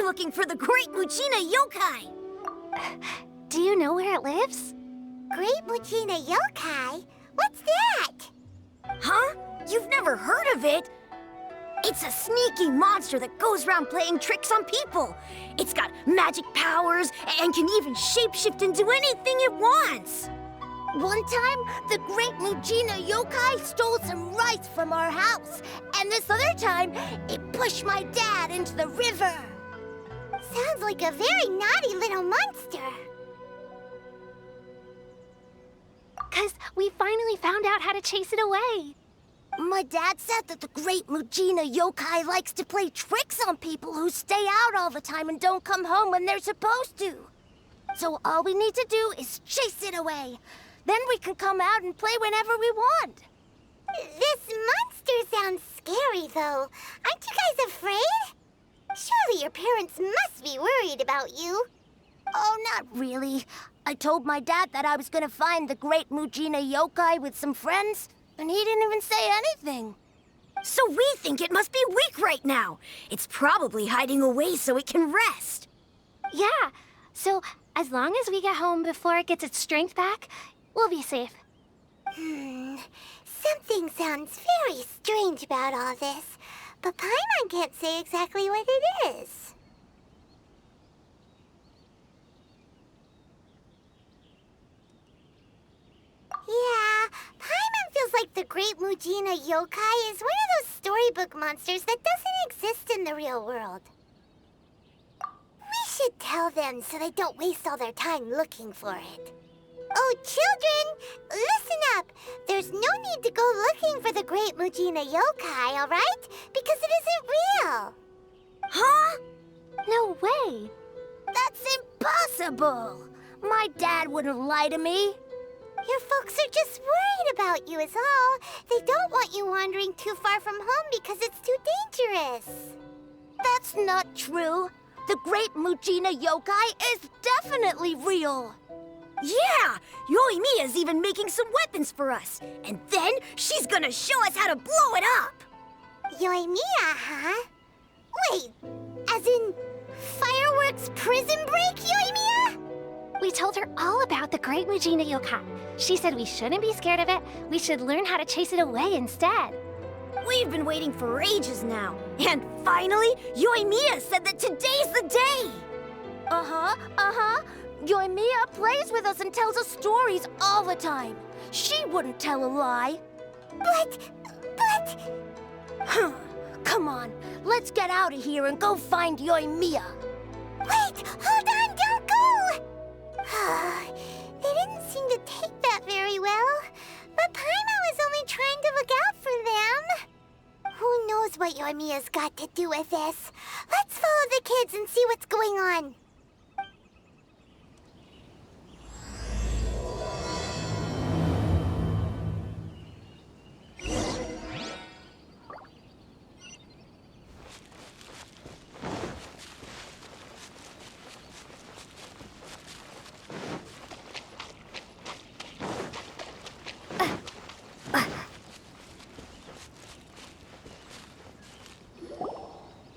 looking for the Great Mujina Yokai. Do you know where it lives? Great Mujina Yokai? What's that? Huh? You've never heard of it? It's a sneaky monster that goes around playing tricks on people. It's got magic powers and can even shapeshift into anything it wants. One time, the Great Mujina Yokai stole some rice from our house. And this other time, it pushed my dad into the river. Sounds like a very naughty little monster. 'Cause we finally found out how to chase it away. My dad said that the Great Mujina Yokai likes to play tricks on people who stay out all the time and don't come home when they're supposed to. So all we need to do is chase it away. Then we can come out and play whenever we want. This monster sounds scary, though. Aren't you guys afraid? Surely your parents must be worried about you. Oh, not really. I told my dad that I was gonna find the Great Mujina Yokai with some friends, and he didn't even say anything. So we think it must be weak right now. It's probably hiding away so it can rest. Yeah, so as long as we get home before it gets its strength back, we'll be safe. Something sounds very strange about all this, but Paimon can't say exactly what it is. Yeah, Paimon feels like the Great Mujina Yokai is one of those storybook monsters that doesn't exist in the real world. We should tell them so they don't waste all their time looking for it. Oh, children, listen up. There's no need to go looking for the Great Mujina Yokai, all right? Because it isn't real. Huh? No way. That's impossible. My dad wouldn't lie to me. Your folks are just worried about you is all. They don't want you wandering too far from home because it's too dangerous. That's not true. The Great Mujina Yokai is definitely real. Yeah! Yoimiya's even making some weapons for us. And then she's gonna show us how to blow it up! Yoimiya, huh? Wait, as in fireworks prison break, Yoimiya? We told her all about the Great Mujina Yokai. She said we shouldn't be scared of it. We should learn how to chase it away instead. We've been waiting for ages now. And finally, Yoimiya said that today's the day! Uh-huh. Yoimiya plays with us and tells us stories all the time. She wouldn't tell a lie. But... Come on, let's get out of here and go find Yoimiya. Wait, hold on, don't go! They didn't seem to take that very well. But Paimon was only trying to look out for them. Who knows what Yoimiya's got to do with this? Let's follow the kids and see what's going on.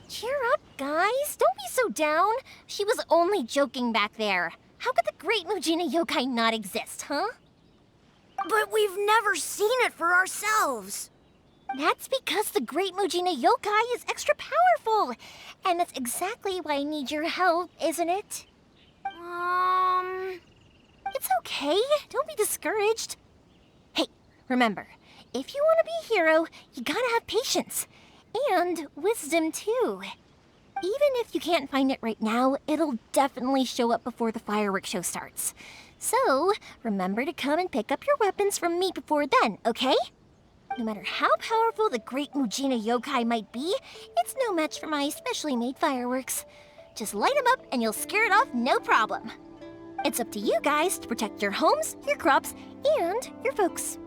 Cheer up, guys. Don't be so down. She was only joking back there. How could the Great Mujina Yokai not exist, huh? But we've never seen it for ourselves. That's because the Great Mujina Yokai is extra powerful. And that's exactly why I need your help, isn't it? It's okay. Don't be discouraged. Hey, remember, if you want to be a hero, you gotta have patience. And wisdom, too. Even if you can't find it right now, it'll definitely show up before the fireworks show starts. So, remember to come and pick up your weapons from me before then, okay? No matter how powerful the Great Mujina Yokai might be, it's no match for my specially made fireworks. Just light them up and you'll scare it off no problem. It's up to you guys to protect your homes, your crops, and your folks.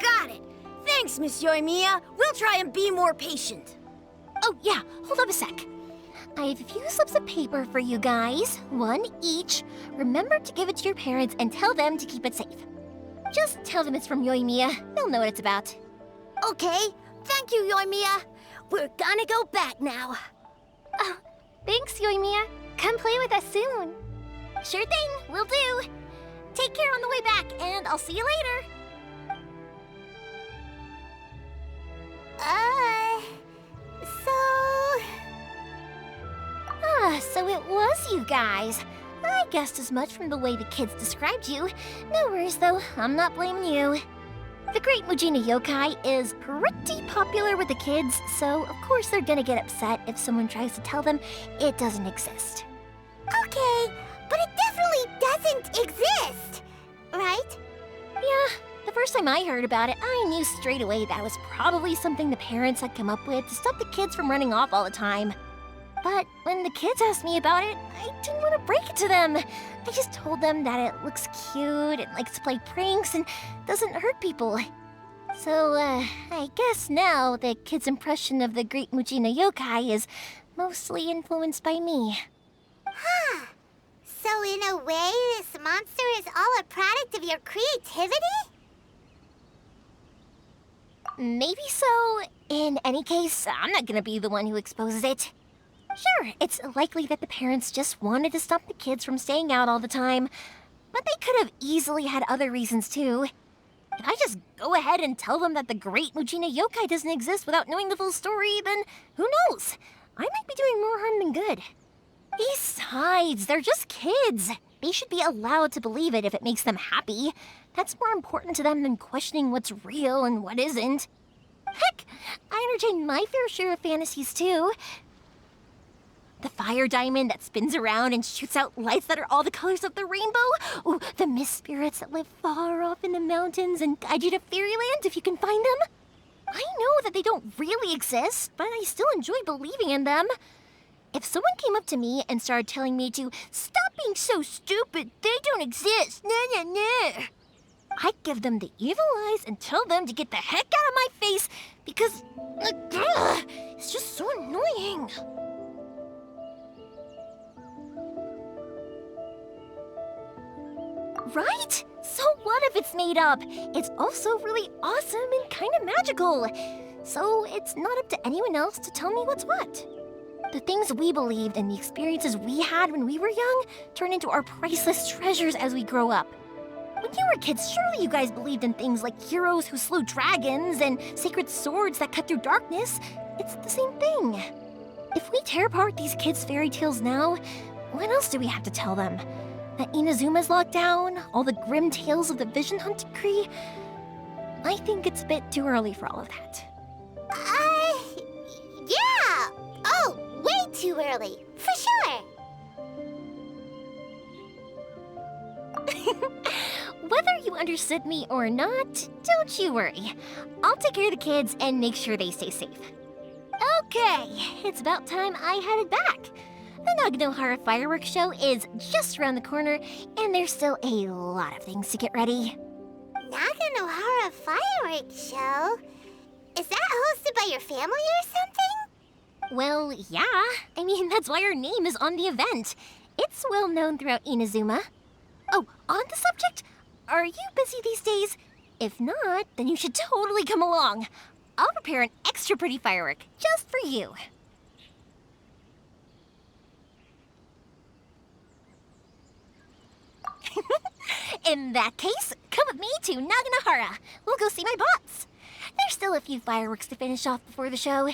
Got it. Thanks, Miss Yoimiya. We'll try and be more patient. Oh, yeah, hold up a sec. I have a few slips of paper for you guys, one each. Remember to give it to your parents and tell them to keep it safe. Just tell them it's from Yoimiya. They'll know what it's about. Okay, thank you, Yoimiya. We're gonna go back now. Thanks, Yoimiya. Come play with us soon. Sure thing, will do. Take care on the way back, and I'll see you later. So it was you guys. I guessed as much from the way the kids described you. No worries, though. I'm not blaming you. The Great Mujina Yokai is pretty popular with the kids, so of course they're gonna get upset if someone tries to tell them it doesn't exist. Okay, but it definitely doesn't exist, right? Yeah, the first time I heard about it, I knew straight away that was probably something the parents had come up with to stop the kids from running off all the time. But when the kids asked me about it, I didn't want to break it to them. I just told them that it looks cute and likes to play pranks and doesn't hurt people. So, I guess now the kids' impression of the Great Mujina Yokai is mostly influenced by me. Huh. So in a way, this monster is all a product of your creativity? Maybe so. In any case, I'm not gonna be the one who exposes it. Sure, it's likely that the parents just wanted to stop the kids from staying out all the time, but they could have easily had other reasons too. If I just go ahead and tell them that the Great Mujina Yokai doesn't exist without knowing the full story, then who knows? I might be doing more harm than good. Besides, they're just kids. They should be allowed to believe it if it makes them happy. That's more important to them than questioning what's real and what isn't. Heck, I entertain my fair share of fantasies too. The fire diamond that spins around and shoots out lights that are all the colors of the rainbow. Ooh, the mist spirits that live far off in the mountains and guide you to fairyland if you can find them. I know that they don't really exist, but I still enjoy believing in them. If someone came up to me and started telling me to stop being so stupid, they don't exist, I'd give them the evil eyes and tell them to get the heck out of my face because it's just so annoying. Right? So what if it's made up? It's also really awesome and kind of magical. So it's not up to anyone else to tell me what's what. The things we believed and the experiences we had when we were young turn into our priceless treasures as we grow up. When you were kids, surely you guys believed in things like heroes who slew dragons and sacred swords that cut through darkness. It's the same thing. If we tear apart these kids' fairy tales now, what else do we have to tell them? That Inazuma's locked down? All the grim tales of the Vision Hunt Decree? I think it's a bit too early for all of that. Yeah! Oh, way too early, for sure! Whether you understood me or not, don't you worry. I'll take care of the kids and make sure they stay safe. Okay, it's about time I headed back. The Naganohara fireworks show is just around the corner, and there's still a lot of things to get ready. Naganohara fireworks show? Is that hosted by your family or something? Well, yeah. I mean, that's why our name is on the event. It's well known throughout Inazuma. Oh, on the subject, are you busy these days? If not, then you should totally come along. I'll prepare an extra pretty firework just for you. In that case, come with me to Naganohara. We'll go see my boss. There's still a few fireworks to finish off before the show.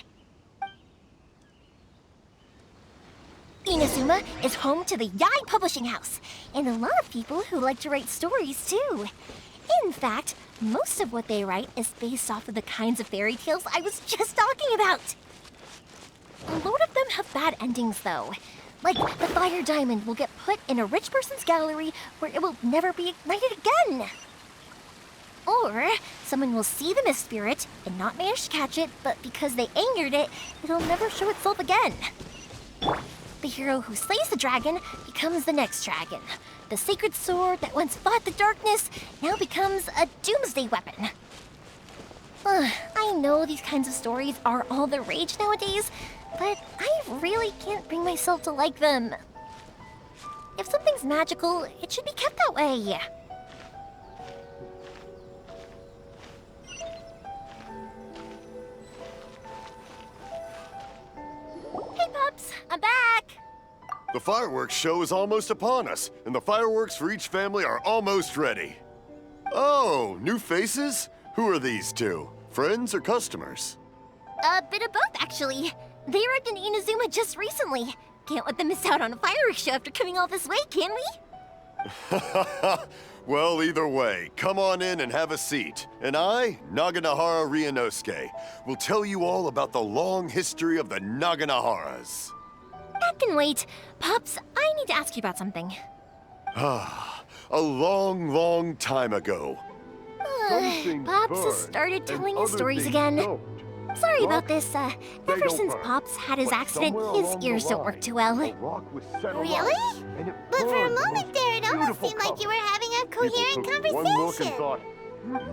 Inazuma is home to the Yai Publishing House, and a lot of people who like to write stories too. In fact, most of what they write is based off of the kinds of fairy tales I was just talking about. A lot of them have bad endings though. Like, the fire diamond will get put in a rich person's gallery where it will never be ignited again. Or, someone will see the mist spirit and not manage to catch it, but because they angered it, it'll never show itself again. The hero who slays the dragon becomes the next dragon. The sacred sword that once fought the darkness now becomes a doomsday weapon. I know these kinds of stories are all the rage nowadays, but I really can't bring myself to like them. If something's magical, it should be kept that way. Hey, pups, I'm back. The fireworks show is almost upon us, and the fireworks for each family are almost ready. Oh, new faces? Who are these two? Friends or customers? A bit of both, actually. They arrived in Inazuma just recently. Can't let them miss out on a fireworks show after coming all this way, can we? Well, either way, come on in and have a seat. And I, Naganahara Ryunosuke, will tell you all about the long history of the Naganaharas. That can wait. Pops, I need to ask you about something. A long, long time ago. Pops has started telling his stories again. Sorry about this. Ever since Pops had his accident, his ears don't work too well. Really? But for a moment there, it almost seemed like you were having a coherent conversation.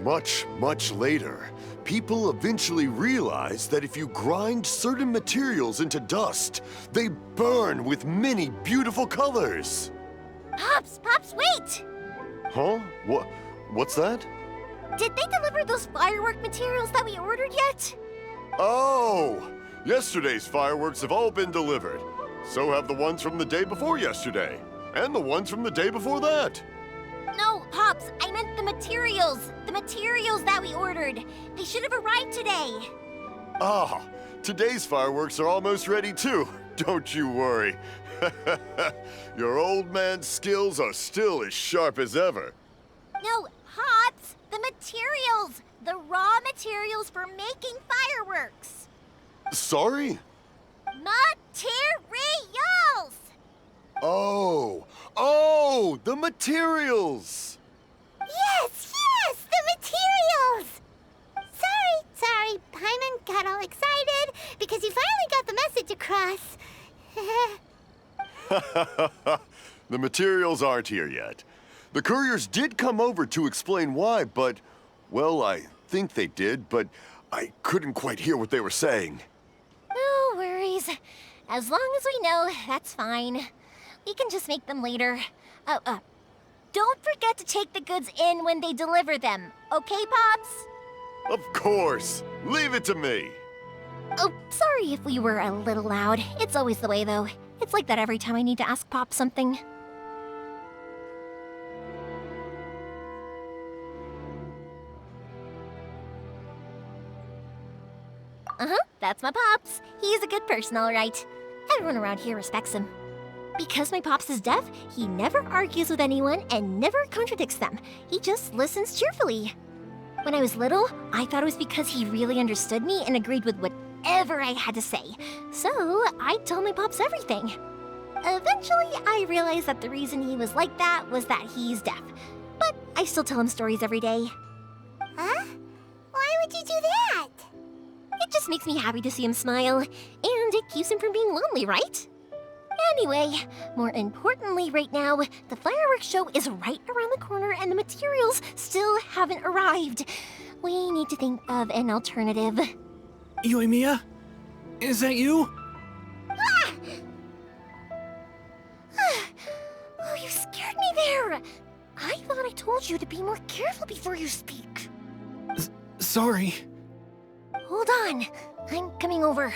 Much, much later, people eventually realized that if you grind certain materials into dust, they burn with many beautiful colors. Pops, wait! Huh? What's that? Did they deliver those firework materials that we ordered yet? Oh! Yesterday's fireworks have all been delivered. So have the ones from the day before yesterday. And the ones from the day before that. No, Pops, I meant the materials. The materials that we ordered. They should have arrived today. Ah, today's fireworks are almost ready too. Don't you worry. Your old man's skills are still as sharp as ever. No, Pops, the materials. The raw materials for making fireworks. Sorry? Materials! Oh, the materials! Yes, the materials! Sorry, Paimon got all excited because he finally got the message across. The materials aren't here yet. The couriers did come over to explain why, but, well, I think they did, but I couldn't quite hear what they were saying. No worries. As long as we know, that's fine. We can just make them later. Don't forget to take the goods in when they deliver them, okay, Pops? Of course! Leave it to me! Oh, sorry if we were a little loud. It's always the way, though. It's like that every time I need to ask Pop something. That's my Pops. He's a good person, all right. Everyone around here respects him. Because my Pops is deaf, he never argues with anyone and never contradicts them. He just listens cheerfully. When I was little, I thought it was because he really understood me and agreed with whatever I had to say. So I told my Pops everything. Eventually, I realized that the reason he was like that was that he's deaf. But I still tell him stories every day. Huh? Why would you do that? It just makes me happy to see him smile, and it keeps him from being lonely, right? Anyway, more importantly right now, the fireworks show is right around the corner and the materials still haven't arrived. We need to think of an alternative. Yoimiya? Is that you? Oh, you scared me there! I thought I told you to be more careful before you speak. Sorry. Hold on, I'm coming over.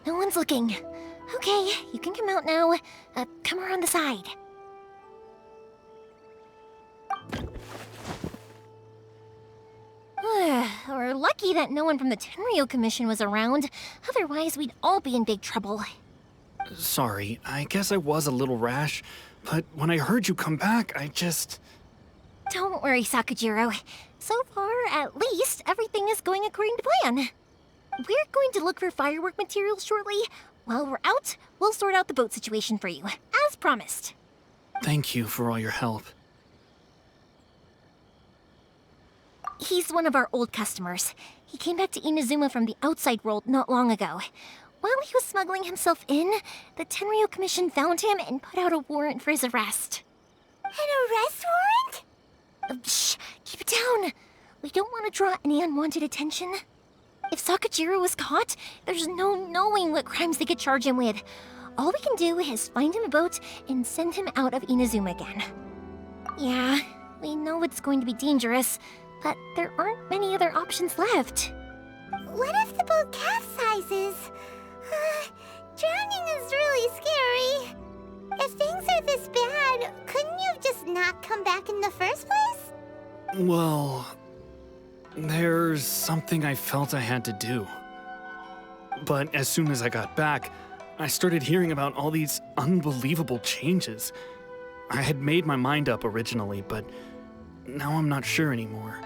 No one's looking. Okay, you can come out now. Come around the side. We're lucky that no one from the Tenryo Commission was around. Otherwise, we'd all be in big trouble. Sorry, I guess I was a little rash, but when I heard you come back, I just... Don't worry, Sakujiro. So far, at least, everything is going according to plan. We're going to look for firework materials shortly. While we're out, we'll sort out the boat situation for you, as promised. Thank you for all your help. He's one of our old customers. He came back to Inazuma from the outside world not long ago. While he was smuggling himself in, the Tenryo Commission found him and put out a warrant for his arrest. An arrest warrant? Shh! Keep it down! We don't want to draw any unwanted attention. If Sakajiro was caught, there's no knowing what crimes they could charge him with. All we can do is find him a boat and send him out of Inazuma again. Yeah, we know it's going to be dangerous, but there aren't many other options left. What if the boat capsizes? Drowning is really scary. If things are this bad, couldn't you just not come back in the first place? Well, there's something I felt I had to do. But as soon as I got back, I started hearing about all these unbelievable changes. I had made my mind up originally, but now I'm not sure anymore.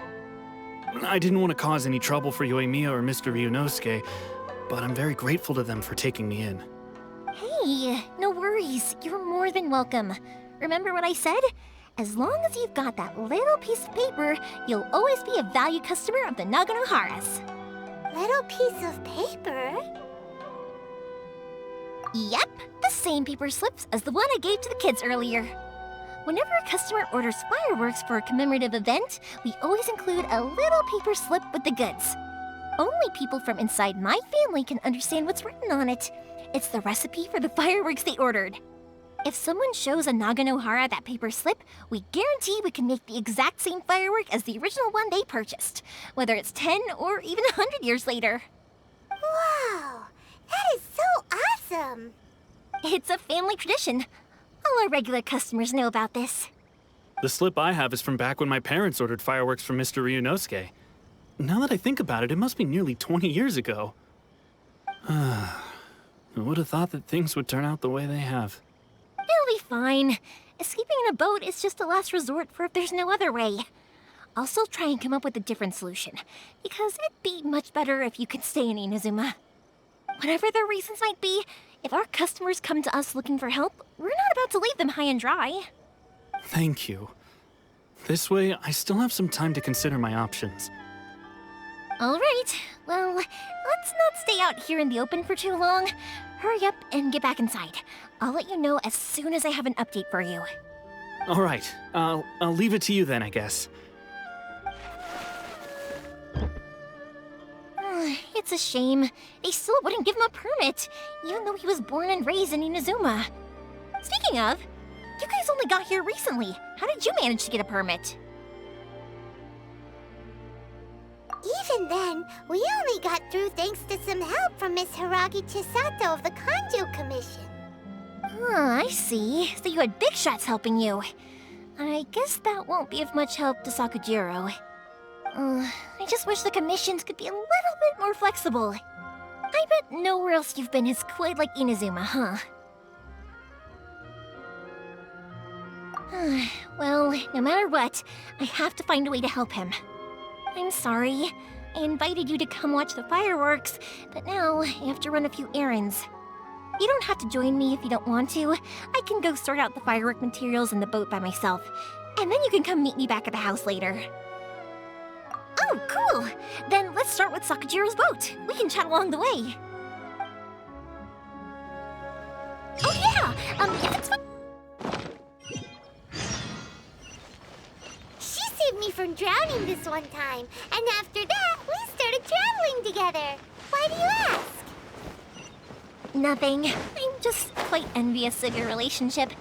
I didn't want to cause any trouble for Yoimiya or Mr. Ryunosuke, but I'm very grateful to them for taking me in. Hey, no worries. You're more than welcome. Remember what I said? As long as you've got that little piece of paper, you'll always be a valued customer of the Naganoharas. Little piece of paper? Yep, the same paper slips as the one I gave to the kids earlier. Whenever a customer orders fireworks for a commemorative event, we always include a little paper slip with the goods. Only people from inside my family can understand what's written on it. It's the recipe for the fireworks they ordered. If someone shows a Naganohara that paper slip, we guarantee we can make the exact same firework as the original one they purchased, whether it's 10 or even 100 years later. Wow, that is so awesome! It's a family tradition. All our regular customers know about this. The slip I have is from back when my parents ordered fireworks from Mr. Ryunosuke. Now that I think about it, it must be nearly 20 years ago. Who would have thought that things would turn out the way they have? It'll be fine. Escaping in a boat is just a last resort for if there's no other way. I'll still try and come up with a different solution, because it'd be much better if you could stay in Inazuma. Whatever their reasons might be, if our customers come to us looking for help, we're not about to leave them high and dry. Thank you. This way, I still have some time to consider my options. All right, well, let's not stay out here in the open for too long. Hurry up and get back inside. I'll let you know as soon as I have an update for you. All right, I'll leave it to you then, I guess. It's a shame. They still wouldn't give him a permit, even though he was born and raised in Inazuma. Speaking of, you guys only got here recently. How did you manage to get a permit? Even then, we only got through thanks to some help from Miss Hiragi Chisato of the Kanjo Commission. I see. So you had big shots helping you. I guess that won't be of much help to Sakujiro. I just wish the commissions could be a little bit more flexible. I bet nowhere else you've been is quite like Inazuma, huh? Well, no matter what, I have to find a way to help him. I'm sorry. I invited you to come watch the fireworks, but now I have to run a few errands. You don't have to join me if you don't want to. I can go sort out the firework materials in the boat by myself, and then you can come meet me back at the house later. Oh, cool! Then let's start with Sakujiro's boat. We can chat along the way. Oh yeah! If it's fun. She saved me from drowning this one time, and after that, we started traveling together. Why do you ask? Nothing. I'm just quite envious of your relationship.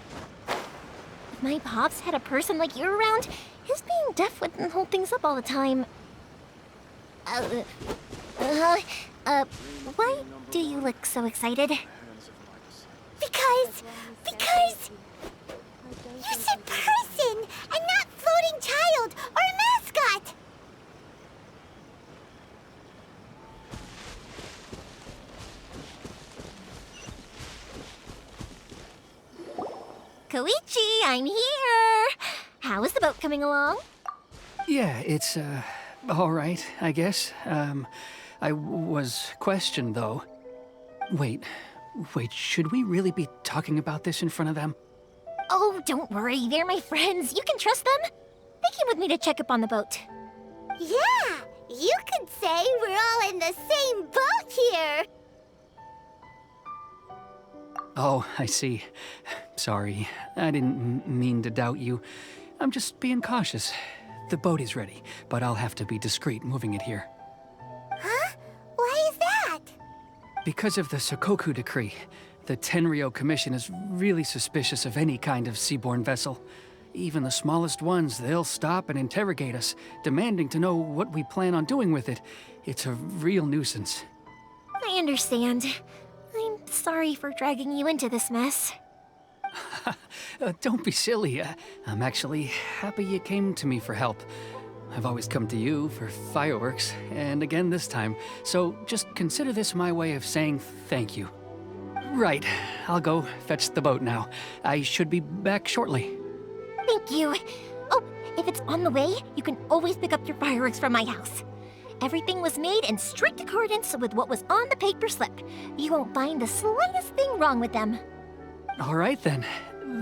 If my pops had a person like you around, his being deaf wouldn't hold things up all the time. Why do you look so excited? Because you said person and not floating child or a mascot. Koichi, I'm here! How is the boat coming along? Yeah, it's, all right, I guess. I was questioned, though. Wait, should we really be talking about this in front of them? Oh, don't worry, they're my friends. You can trust them. They came with me to check up on the boat. Yeah, you could say we're all in the same boat here. Oh, I see. Sorry, I didn't mean to doubt you. I'm just being cautious. The boat is ready, but I'll have to be discreet moving it here. Huh? Why Because of the Sokoku decree, the Tenryo Commission is really suspicious of any kind of seaborne vessel. Even the smallest ones, they'll stop and interrogate us, demanding to know what we plan on doing with it. It's a real nuisance. I understand. I'm sorry for dragging you into this mess. Don't be silly. I'm actually happy you came to me for help. I've always come to you for fireworks, and again this time, so just consider this my way of saying thank you. Right, I'll go fetch the boat now. I should be back shortly. Thank you. Oh, if it's on the way, you can always pick up your fireworks from my house. Everything was made in strict accordance with what was on the paper slip. You won't find the slightest thing wrong with them. All right then.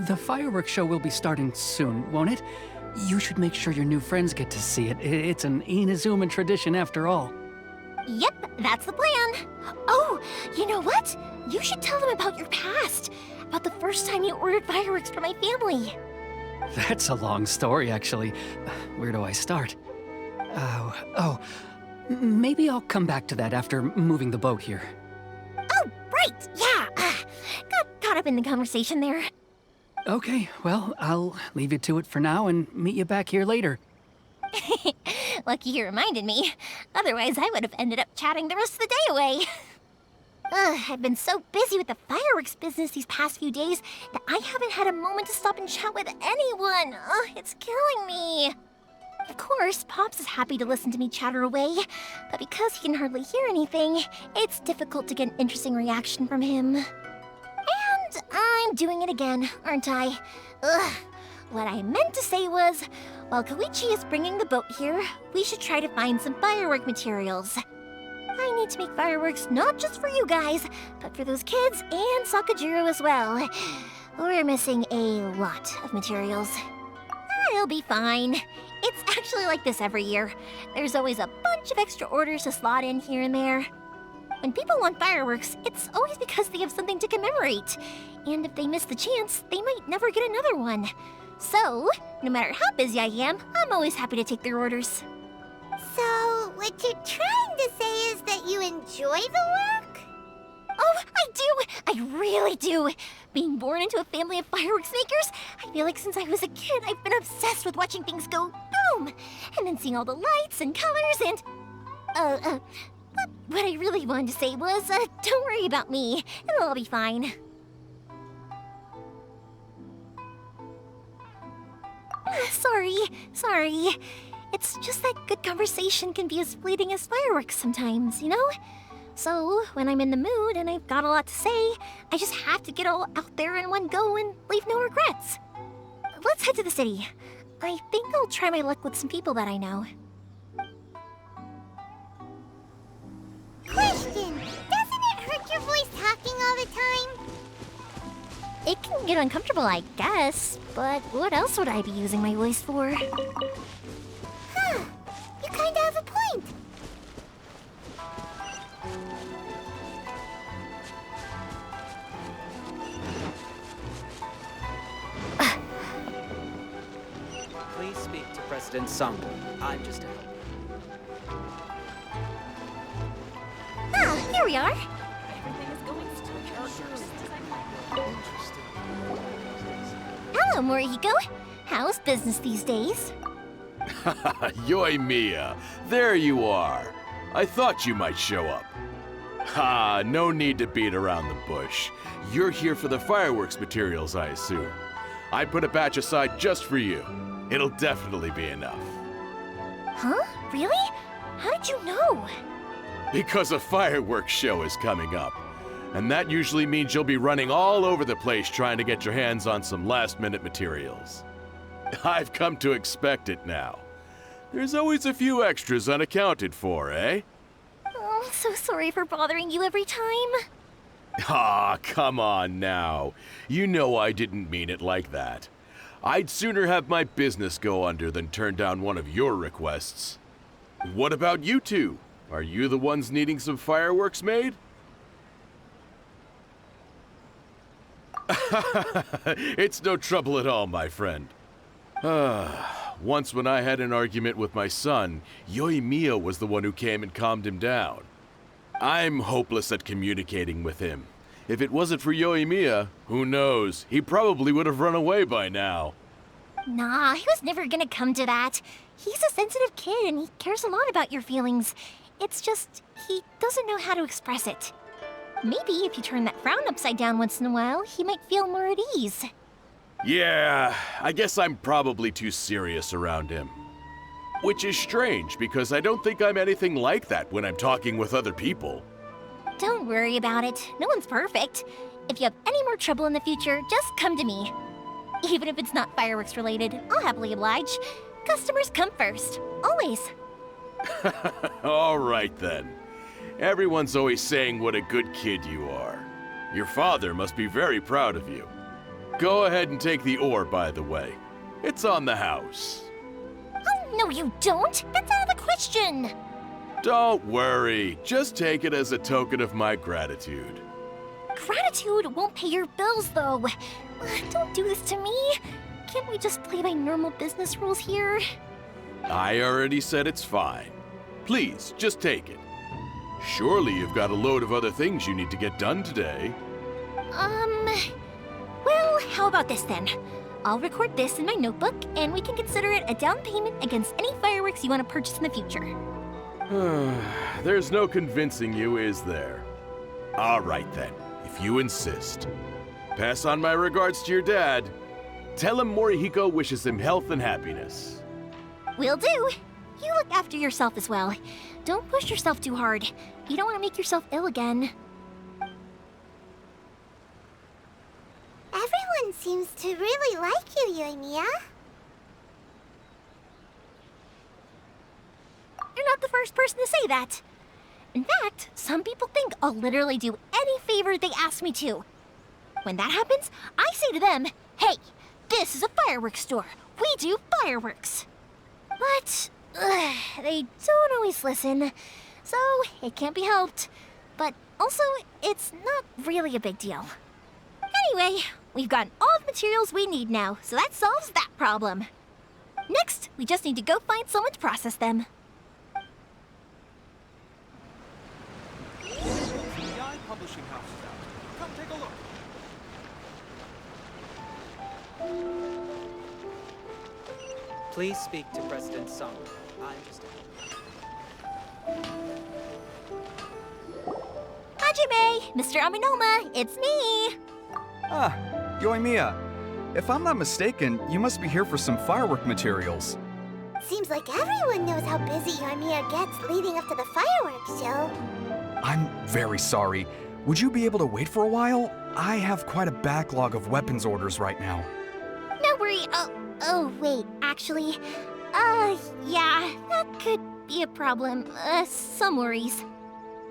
The fireworks show will be starting soon, won't it? You should make sure your new friends get to see it. It's an Inazuma tradition after all. Yep, that's the plan. Oh, you know what? You should tell them about your past. About the first time you ordered fireworks for my family. That's a long story, actually. Where do I start? Maybe I'll come back to that after moving the boat here. Oh, right, yeah. Got caught up in the conversation there. Okay, well, I'll leave you to it for now and meet you back here later. Lucky you reminded me. Otherwise, I would have ended up chatting the rest of the day away. I've been so busy with the fireworks business these past few days that I haven't had a moment to stop and chat with anyone. It's killing me. Of course, Pops is happy to listen to me chatter away, but because he can hardly hear anything, it's difficult to get an interesting reaction from him. And I'm doing it again, aren't I? What I meant to say was, while Koichi is bringing the boat here, we should try to find some firework materials. I need to make fireworks not just for you guys, but for those kids and Sakajiro as well. We're missing a lot of materials. I'll be fine. It's actually like this every year. There's always a bunch of extra orders to slot in here and there. When people want fireworks, it's always because they have something to commemorate. And if they miss the chance, they might never get another one. So, no matter how busy I am, I'm always happy to take their orders. So, what you're trying to say is that you enjoy the work? Oh, I do! I really do! Being born into a family of fireworks makers, I feel like since I was a kid, I've been obsessed with watching things go boom! And then seeing all the lights and colors and... What I really wanted to say was, don't worry about me. It'll all be fine. Sorry. It's just that good conversation can be as fleeting as fireworks sometimes, you know? So, when I'm in the mood and I've got a lot to say, I just have to get all out there in one go and leave no regrets. Let's head to the city. I think I'll try my luck with some people that I know. Question! Doesn't it hurt your voice talking all the time? It can get uncomfortable, I guess, but what else would I be using my voice for? Huh. You kinda have a point. Please speak to President Sango. I'm just a helper. Ah, here we are. Everything is going Hello, Morihiko. How's business these days? Yoimiya, there you are. I thought you might show up. Ha, no need to beat around the bush. You're here for the fireworks materials, I assume. I put a batch aside just for you. It'll definitely be enough. Huh? Really? How did you know? Because a fireworks show is coming up. And that usually means you'll be running all over the place trying to get your hands on some last-minute materials. I've come to expect it now. There's always a few extras unaccounted for, eh? Oh, I'm so sorry for bothering you every time. Ah, come on now. You know I didn't mean it like that. I'd sooner have my business go under than turn down one of your requests. What about you two? Are you the ones needing some fireworks made? It's no trouble at all, my friend. Once when I had an argument with my son, Yoimiya was the one who came and calmed him down. I'm hopeless at communicating with him. If it wasn't for Yoimiya, who knows? He probably would have run away by now. Nah, he was never gonna come to that. He's a sensitive kid and he cares a lot about your feelings. It's just, he doesn't know how to express it. Maybe if you turn that frown upside down once in a while, he might feel more at ease. Yeah, I guess I'm probably too serious around him. Which is strange, because I don't think I'm anything like that when I'm talking with other people. Don't worry about it. No one's perfect. If you have any more trouble in the future, just come to me. Even if it's not fireworks related, I'll happily oblige. Customers come first. Always. All right then. Everyone's always saying what a good kid you are. Your father must be very proud of you. Go ahead and take the ore, by the way. It's on the house. Oh, no you don't. That's out of the question. Don't worry. Just take it as a token of my gratitude. Gratitude won't pay your bills, though. Don't do this to me. Can't we just play by normal business rules here? I already said it's fine. Please, just take it. Surely you've got a load of other things you need to get done today. Well, how about this then? I'll record this in my notebook, and we can consider it a down payment against any fireworks you want to purchase in the future. There's no convincing you, is there? All right then, if you insist. Pass on my regards to your dad. Tell him Morihiko wishes him health and happiness. Will do. You look after yourself as well. Don't push yourself too hard. You don't want to make yourself ill again. Everyone seems to really like you, Yoimiya. You're not the first person to say that. In fact, some people think I'll literally do any favor they ask me to. When that happens, I say to them, hey, this is a fireworks store. We do fireworks. But they don't always listen, so it can't be helped. But also, it's not really a big deal. Anyway, we've gotten all the materials we need now, so that solves that problem. Next, we just need to go find someone to process them. The publishing house is out. Come take a look. Please speak to President Song. I'm just... Hajime, Mr. Aminoma, it's me! Ah, Yoimiya. If I'm not mistaken, you must be here for some firework materials. Seems like everyone knows how busy Yoimiya gets leading up to the fireworks show. I'm very sorry. Would you be able to wait for a while? I have quite a backlog of weapons orders right now. No worry. Oh, wait, actually. Yeah, that could be a problem. Some worries.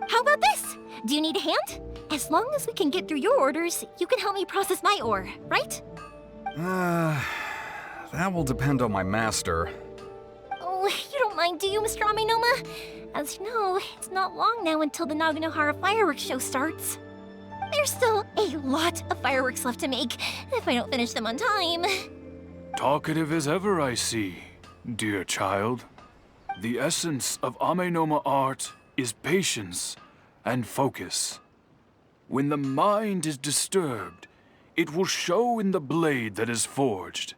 How about this? Do you need a hand? As long as we can get through your orders, you can help me process my ore, right? That will depend on my master. Oh, you don't mind, do you, Mr. Aminoma? As you know, it's not long now until the Naganohara fireworks show starts. There's still a lot of fireworks left to make, if I don't finish them on time. Talkative as ever, I see, dear child. The essence of Amenoma art is patience and focus. When the mind is disturbed, it will show in the blade that is forged.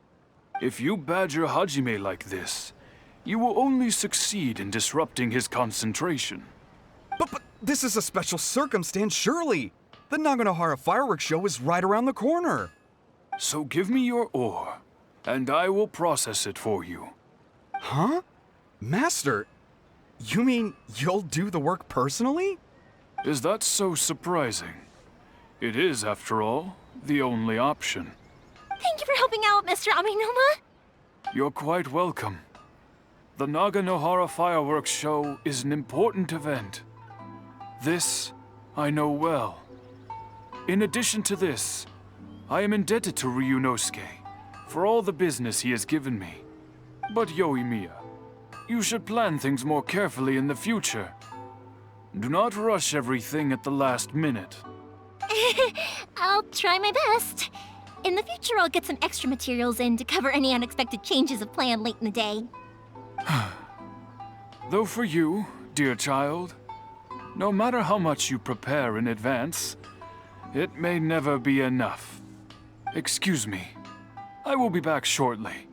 If you badger Hajime like this, you will only succeed in disrupting his concentration. But this is a special circumstance, surely. The Naganohara fireworks show is right around the corner. So give me your ore, and I will process it for you. Huh? Master, you mean you'll do the work personally? Is that so surprising? It is, after all, the only option. Thank you for helping out, Mr. Aminoma. You're quite welcome. The Naganohara fireworks show is an important event. This I know well. In addition to this, I am indebted to Ryunosuke for all the business he has given me. But Yoimiya, you should plan things more carefully in the future. Do not rush everything at the last minute. I'll try my best. In the future, I'll get some extra materials in to cover any unexpected changes of plan late in the day. Though for you, dear child, No matter how much you prepare in advance, it may never be enough. Excuse me. I will be back shortly.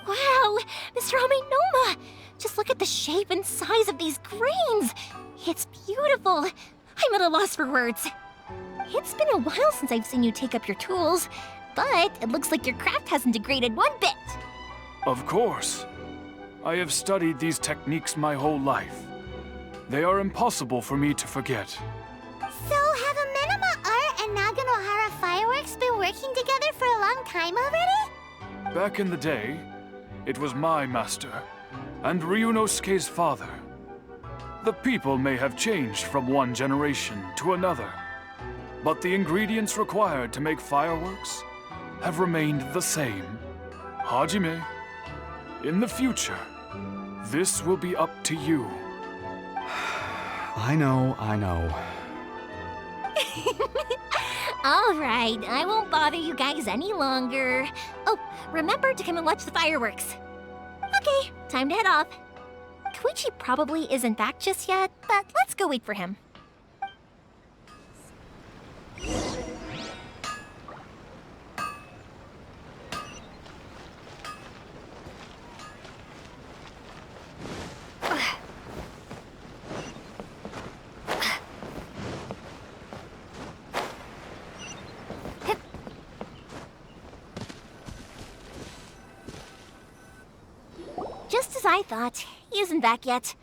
Wow, Mr. Yoimiya! Just look at the shape and size of these grains! It's beautiful! I'm at a loss for words. It's been a while since I've seen you take up your tools, but it looks like your craft hasn't degraded one bit. Of course. I have studied these techniques my whole life. They are impossible for me to forget. So, have Amenema Art and Naganohara Fireworks been working together for a long time already? Back in the day, it was my master, and Ryunosuke's father. The people may have changed from one generation to another, but the ingredients required to make fireworks have remained the same. Hajime, in the future, this will be up to you. I know. All right, I won't bother you guys any longer. Oh, remember to come and watch the fireworks. Okay, time to head off. Koichi probably isn't back just yet, but let's go wait for him. Just as I thought, he isn't back yet.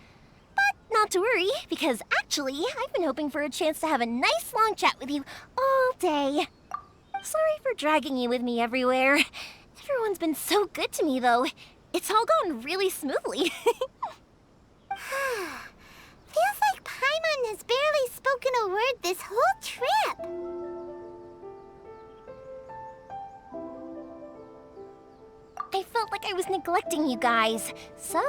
But not to worry, because actually, I've been hoping for a chance to have a nice long chat with you all day. Sorry for dragging you with me everywhere. Everyone's been so good to me, though. It's all gone really smoothly. Feels like Paimon has barely spoken a word this whole trip. I felt like I was neglecting you guys, so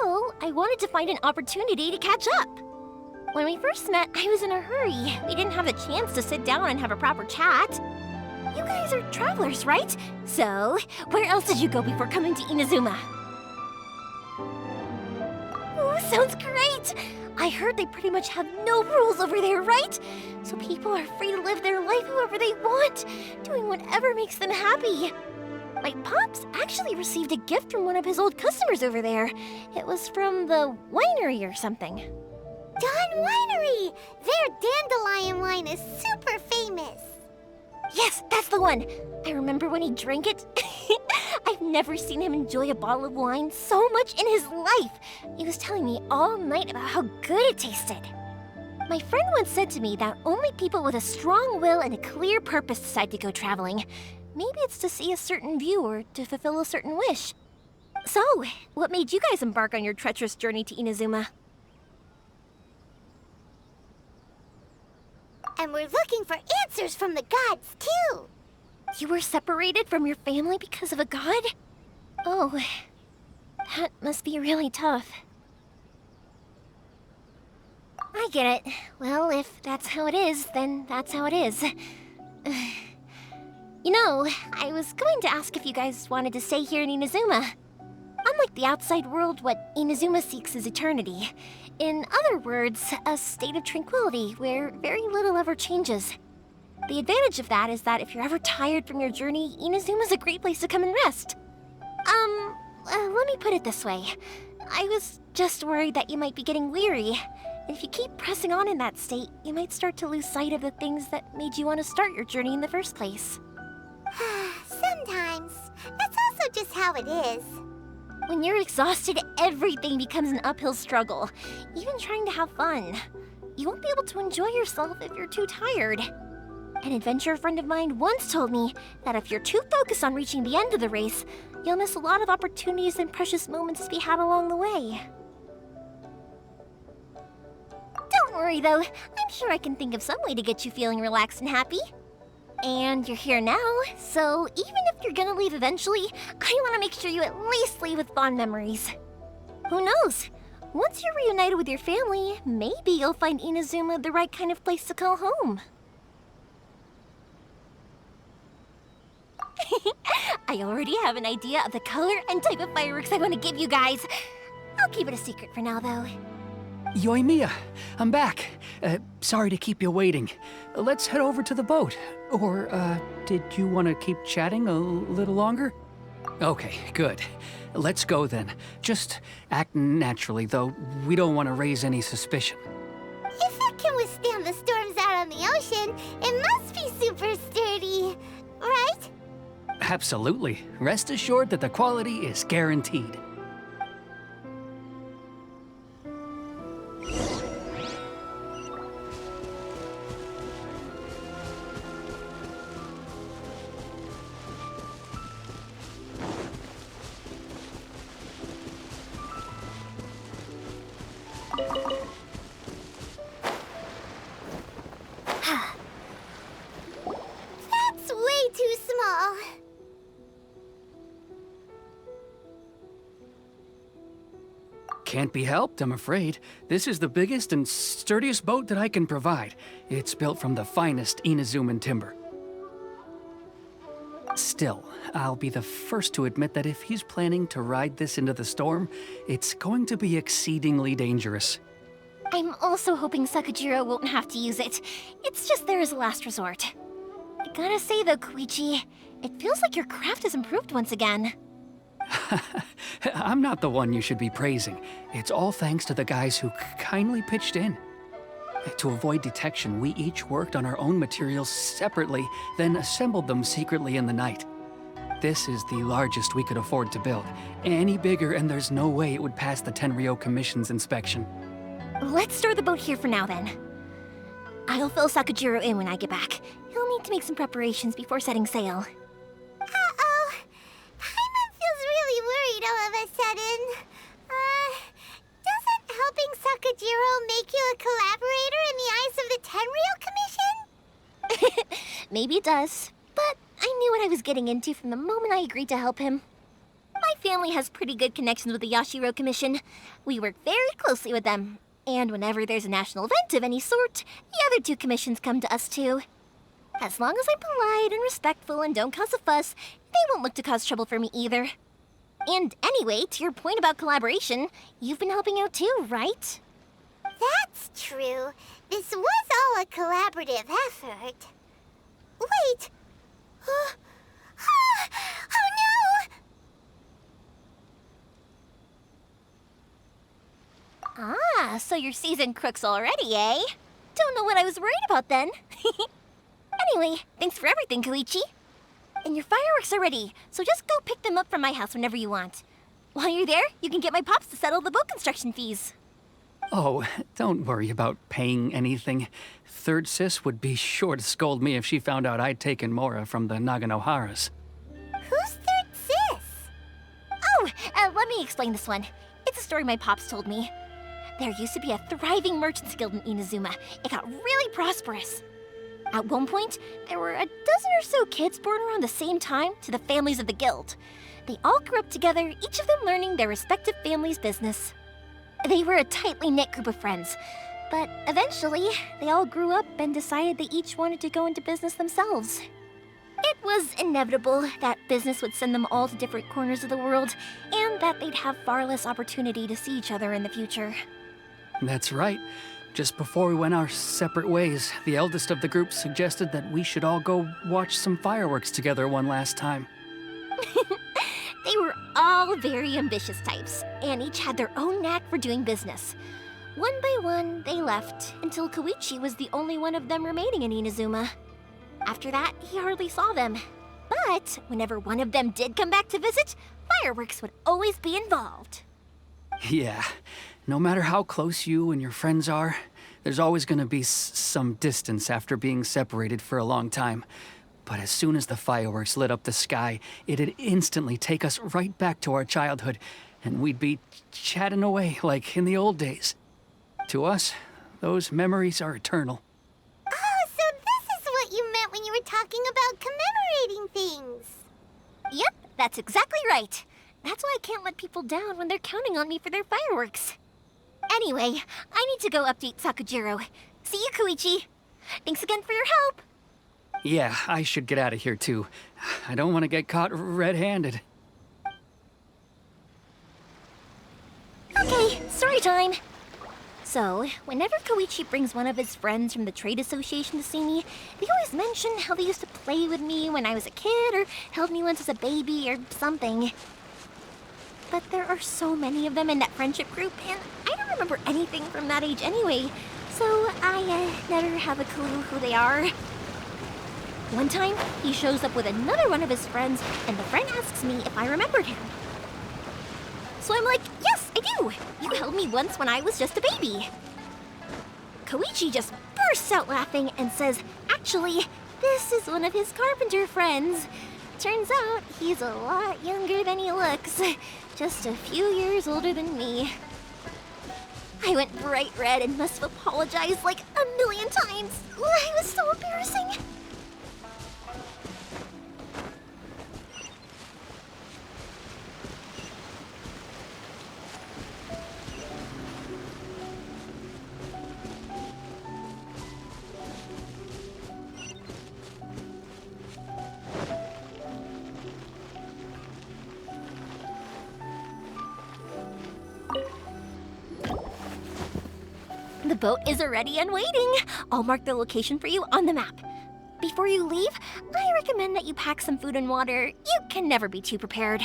I wanted to find an opportunity to catch up. When we first met, I was in a hurry. We didn't have the chance to sit down and have a proper chat. You guys are travelers, right? So, where else did you go before coming to Inazuma? Ooh, sounds great! I heard they pretty much have no rules over there, right? So people are free to live their life however they want, doing whatever makes them happy. My pops actually received a gift from one of his old customers over there. It was from the winery or something. Dawn Winery! Their dandelion wine is super famous. Yes, that's the one. I remember when he drank it. I've never seen him enjoy a bottle of wine so much in his life. He was telling me all night about how good it tasted. My friend once said to me that only people with a strong will and a clear purpose decide to go traveling. Maybe it's to see a certain view or to fulfill a certain wish. So, what made you guys embark on your treacherous journey to Inazuma? And we're looking for answers from the gods, too. You were separated from your family because of a god? Oh, that must be really tough. I get it. Well, if that's how it is, then that's how it is. You know, I was going to ask if you guys wanted to stay here in Inazuma. Unlike the outside world, what Inazuma seeks is eternity. In other words, a state of tranquility where very little ever changes. The advantage of that is that if you're ever tired from your journey, Inazuma's a great place to come and rest. Let me put it this way. I was just worried that you might be getting weary. If you keep pressing on in that state, you might start to lose sight of the things that made you want to start your journey in the first place. Sometimes. That's also just how it is. When you're exhausted, everything becomes an uphill struggle, even trying to have fun. You won't be able to enjoy yourself if you're too tired. An adventurer friend of mine once told me that if you're too focused on reaching the end of the race, you'll miss a lot of opportunities and precious moments to be had along the way. Don't worry though, I'm sure I can think of some way to get you feeling relaxed and happy. And you're here now, so even if you're gonna leave eventually, I want to make sure you at least leave with fond memories. Who knows? Once you're reunited with your family, maybe you'll find Inazuma the right kind of place to call home. I already have an idea of the color and type of fireworks I want to give you guys. I'll keep it a secret for now, though. Yoimiya, I'm back. Sorry to keep you waiting. Let's head over to the boat. Or, did you want to keep chatting a little longer? Okay, good. Let's go then. Just act naturally, though. We don't want to raise any suspicion. If it can withstand the storms out on the ocean, it must be super sturdy, right? Absolutely. Rest assured that the quality is guaranteed. That's way too small. Can't be helped, I'm afraid. This is the biggest and sturdiest boat that I can provide. It's built from the finest Inazuman timber. Still, I'll be the first to admit that if he's planning to ride this into the storm, it's going to be exceedingly dangerous. I'm also hoping Sakajiro won't have to use it. It's just there as a last resort. I gotta say though, Koichi, it feels like your craft has improved once again. I'm not the one you should be praising. It's all thanks to the guys who kindly pitched in. To avoid detection, we each worked on our own materials separately, then assembled them secretly in the night. This is the largest we could afford to build. Any bigger and there's no way it would pass the Tenryou Commission's inspection. Let's store the boat here for now then. I'll fill Sakajiro in when I get back. He'll need to make some preparations before setting sail. Uh-oh. Paimon feels really worried all of a sudden. Doesn't helping Sakajiro make you a collaborator in the eyes of the Tenryou Commission? Maybe it does, but I knew what I was getting into from the moment I agreed to help him. My family has pretty good connections with the Yashiro Commission. We work very closely with them. And whenever there's a national event of any sort, the other two commissions come to us too. As long as I'm polite and respectful and don't cause a fuss, they won't look to cause trouble for me either. And anyway, to your point about collaboration, you've been helping out too, right? That's true. This was all a collaborative effort. Wait! Oh no! Ah, so you're seasoned crooks already, eh? Don't know what I was worried about then. Anyway, thanks for everything, Koichi. And your fireworks are ready, so just go pick them up from my house whenever you want. While you're there, you can get my pops to settle the boat construction fees. Oh, don't worry about paying anything. Third Sis would be sure to scold me if she found out I'd taken Mora from the Naganoharas. Who's Third Sis? Oh, let me explain this one. It's a story my pops told me. There used to be a thriving merchants guild in Inazuma. It got really prosperous. At one point, there were a dozen or so kids born around the same time to the families of the guild. They all grew up together, each of them learning their respective family's business. They were a tightly knit group of friends, but eventually, they all grew up and decided they each wanted to go into business themselves. It was inevitable that business would send them all to different corners of the world, and that they'd have far less opportunity to see each other in the future. That's right. Just before we went our separate ways, the eldest of the group suggested that we should all go watch some fireworks together one last time. They were all very ambitious types, and each had their own knack for doing business. One by one, they left, until Koichi was the only one of them remaining in Inazuma. After that, he hardly saw them. But whenever one of them did come back to visit, fireworks would always be involved. Yeah, no matter how close you and your friends are, there's always gonna be some distance after being separated for a long time. But as soon as the fireworks lit up the sky, it'd instantly take us right back to our childhood, and we'd be chatting away like in the old days. To us, those memories are eternal. Oh, so this is what you meant when you were talking about commemorating things. Yep, that's exactly right. That's why I can't let people down when they're counting on me for their fireworks. Anyway, I need to go update Sakajiro. See you, Koichi. Thanks again for your help. Yeah, I should get out of here too. I don't want to get caught red-handed. Okay, Okay, story time. So, whenever Koichi brings one of his friends from the trade association to see me, they always mention how they used to play with me when I was a kid or held me once as a baby or something. But there are so many of them in that friendship group, and I don't remember anything from that age anyway, so I never have a clue who they are. One time, he shows up with another one of his friends, and the friend asks me if I remembered him. So I'm like, yes, I do! You held me once when I was just a baby. Koichi just bursts out laughing and says, actually, this is one of his carpenter friends. Turns out he's a lot younger than he looks. Just a few years older than me. I went bright red and must have apologized like a million times. It was so embarrassing. The boat is ready and waiting. I'll mark the location for you on the map. Before you leave, I recommend that you pack some food and water. You can never be too prepared.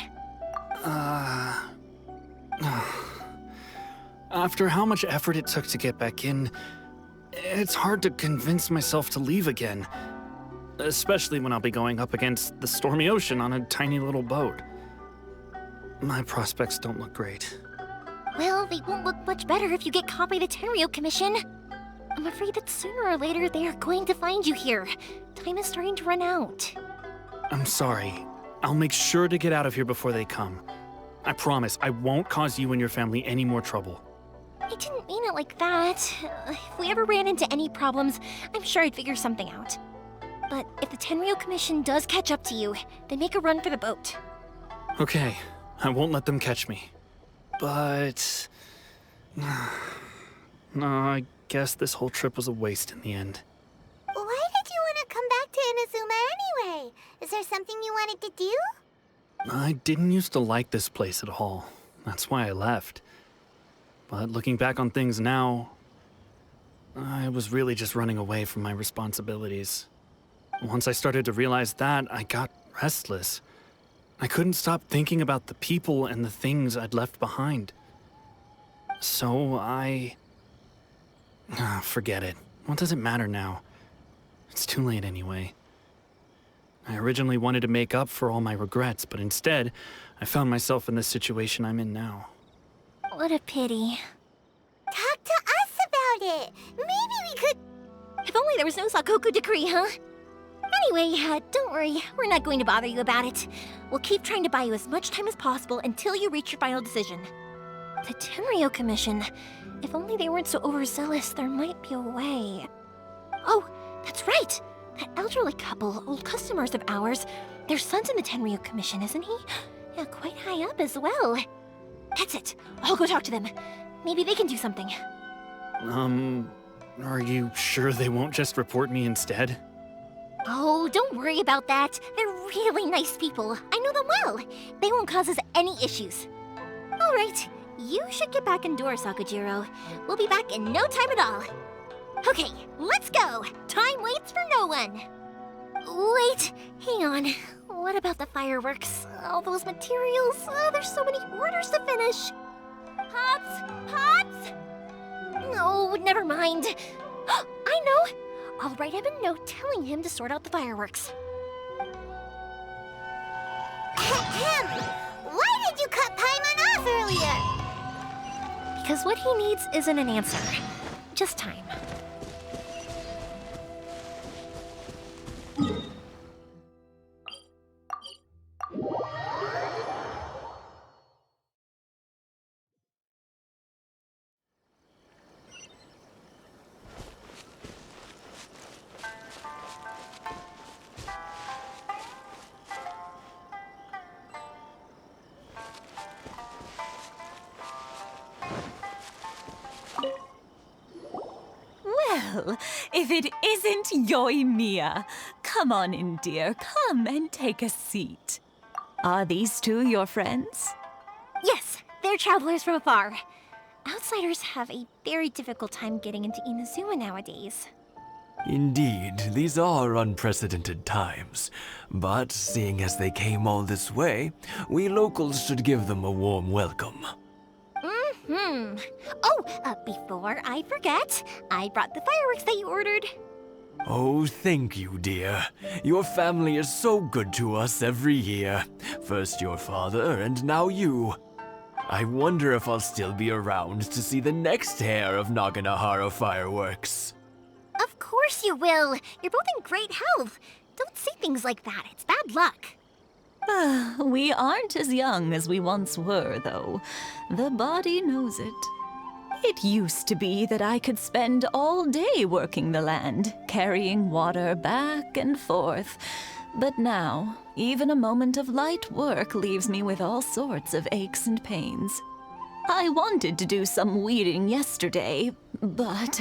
After how much effort it took to get back in, it's hard to convince myself to leave again. Especially when I'll be going up against the stormy ocean on a tiny little boat. My prospects don't look great. Well, they won't look much better if you get caught by the Tenryo Commission. I'm afraid that sooner or later they are going to find you here. Time is starting to run out. I'm sorry. I'll make sure to get out of here before they come. I promise I won't cause you and your family any more trouble. I didn't mean it like that. If we ever ran into any problems, I'm sure I'd figure something out. But if the Tenryo Commission does catch up to you, then make a run for the boat. Okay, I won't let them catch me. But... no, I guess this whole trip was a waste in the end. Why did you want to come back to Inazuma anyway? Is there something you wanted to do? I didn't used to like this place at all. That's why I left. But looking back on things now, I was really just running away from my responsibilities. Once I started to realize that, I got restless. I couldn't stop thinking about the people and the things I'd left behind. So forget it. What does it matter now? It's too late anyway. I originally wanted to make up for all my regrets, but instead, I found myself in the situation I'm in now. What a pity. Talk to us about it. Maybe we could... If only there was no Sakoku decree, huh? Anyway, don't worry. We're not going to bother you about it. We'll keep trying to buy you as much time as possible until you reach your final decision. The Tenryo Commission. If only they weren't so overzealous, there might be a way. Oh, that's right! That elderly couple, old customers of ours, their son's in the Tenryo Commission, isn't he? Yeah, quite high up as well. That's it. I'll go talk to them. Maybe they can do something. Are you sure they won't just report me instead? Oh, don't worry about that. They're really nice people. I know them well. They won't cause us any issues. All right, you should get back indoors, Sakujiro. We'll be back in no time at all. Okay, let's go. Time waits for no one. Wait, hang on. What about the fireworks? All those materials? There's so many orders to finish. Pops! Pops! No, never mind. I know. I'll write him a note telling him to sort out the fireworks. Why did you cut Paimon off earlier? Because what he needs isn't an answer, just time. Well, if it isn't Yoimiya. Come on in, dear. Come and take a seat. Are these two your friends? Yes, they're travelers from afar. outsiders have a very difficult time getting into Inazuma nowadays. Indeed, these are unprecedented times. But seeing as they came all this way, we locals should give them a warm welcome. Before I forget, I brought the fireworks that you ordered. Oh, thank you, dear. Your family is so good to us every year. First your father, and now you. I wonder if I'll still be around to see the next hair of Naganohara fireworks. Of course you will. You're both in great health. Don't say things like that. It's bad luck. We aren't as young as we once were, though. The body knows it. It used to be that I could spend all day working the land, carrying water back and forth. But now, even a moment of light work leaves me with all sorts of aches and pains. I wanted to do some weeding yesterday, but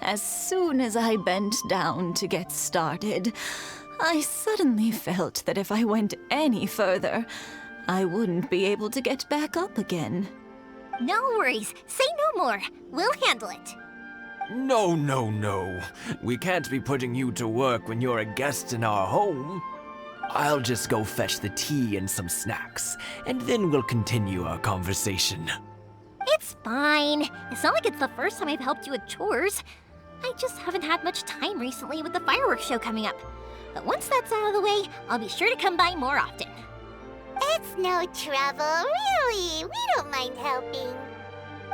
as soon as I bent down to get started, I suddenly felt that if I went any further, I wouldn't be able to get back up again. No worries. Say no more. We'll handle it. No, no, no. We can't be putting you to work when you're a guest in our home. I'll just go fetch the tea and some snacks, and then we'll continue our conversation. It's fine. It's not like it's the first time I've helped you with chores. I just haven't had much time recently with the fireworks show coming up. But once that's out of the way, I'll be sure to come by more often. It's no trouble, really. We don't mind helping.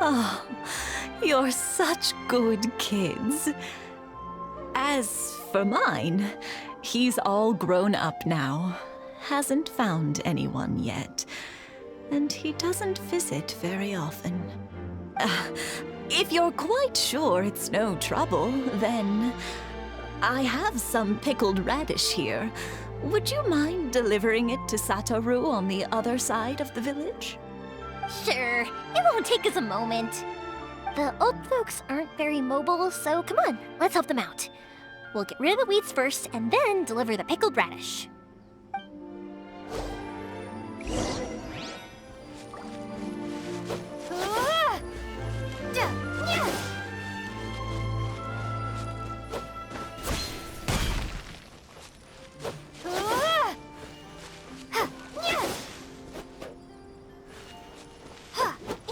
Oh, you're such good kids. As for mine, he's all grown up now. Hasn't found anyone yet. And he doesn't visit very often. If you're quite sure it's no trouble, then I have some pickled radish here. Would you mind delivering it to Satoru on the other side of the village? Sure, it won't take us a moment. The old folks aren't very mobile, so come on, let's help them out. We'll get rid of the weeds first and then deliver the pickled radish.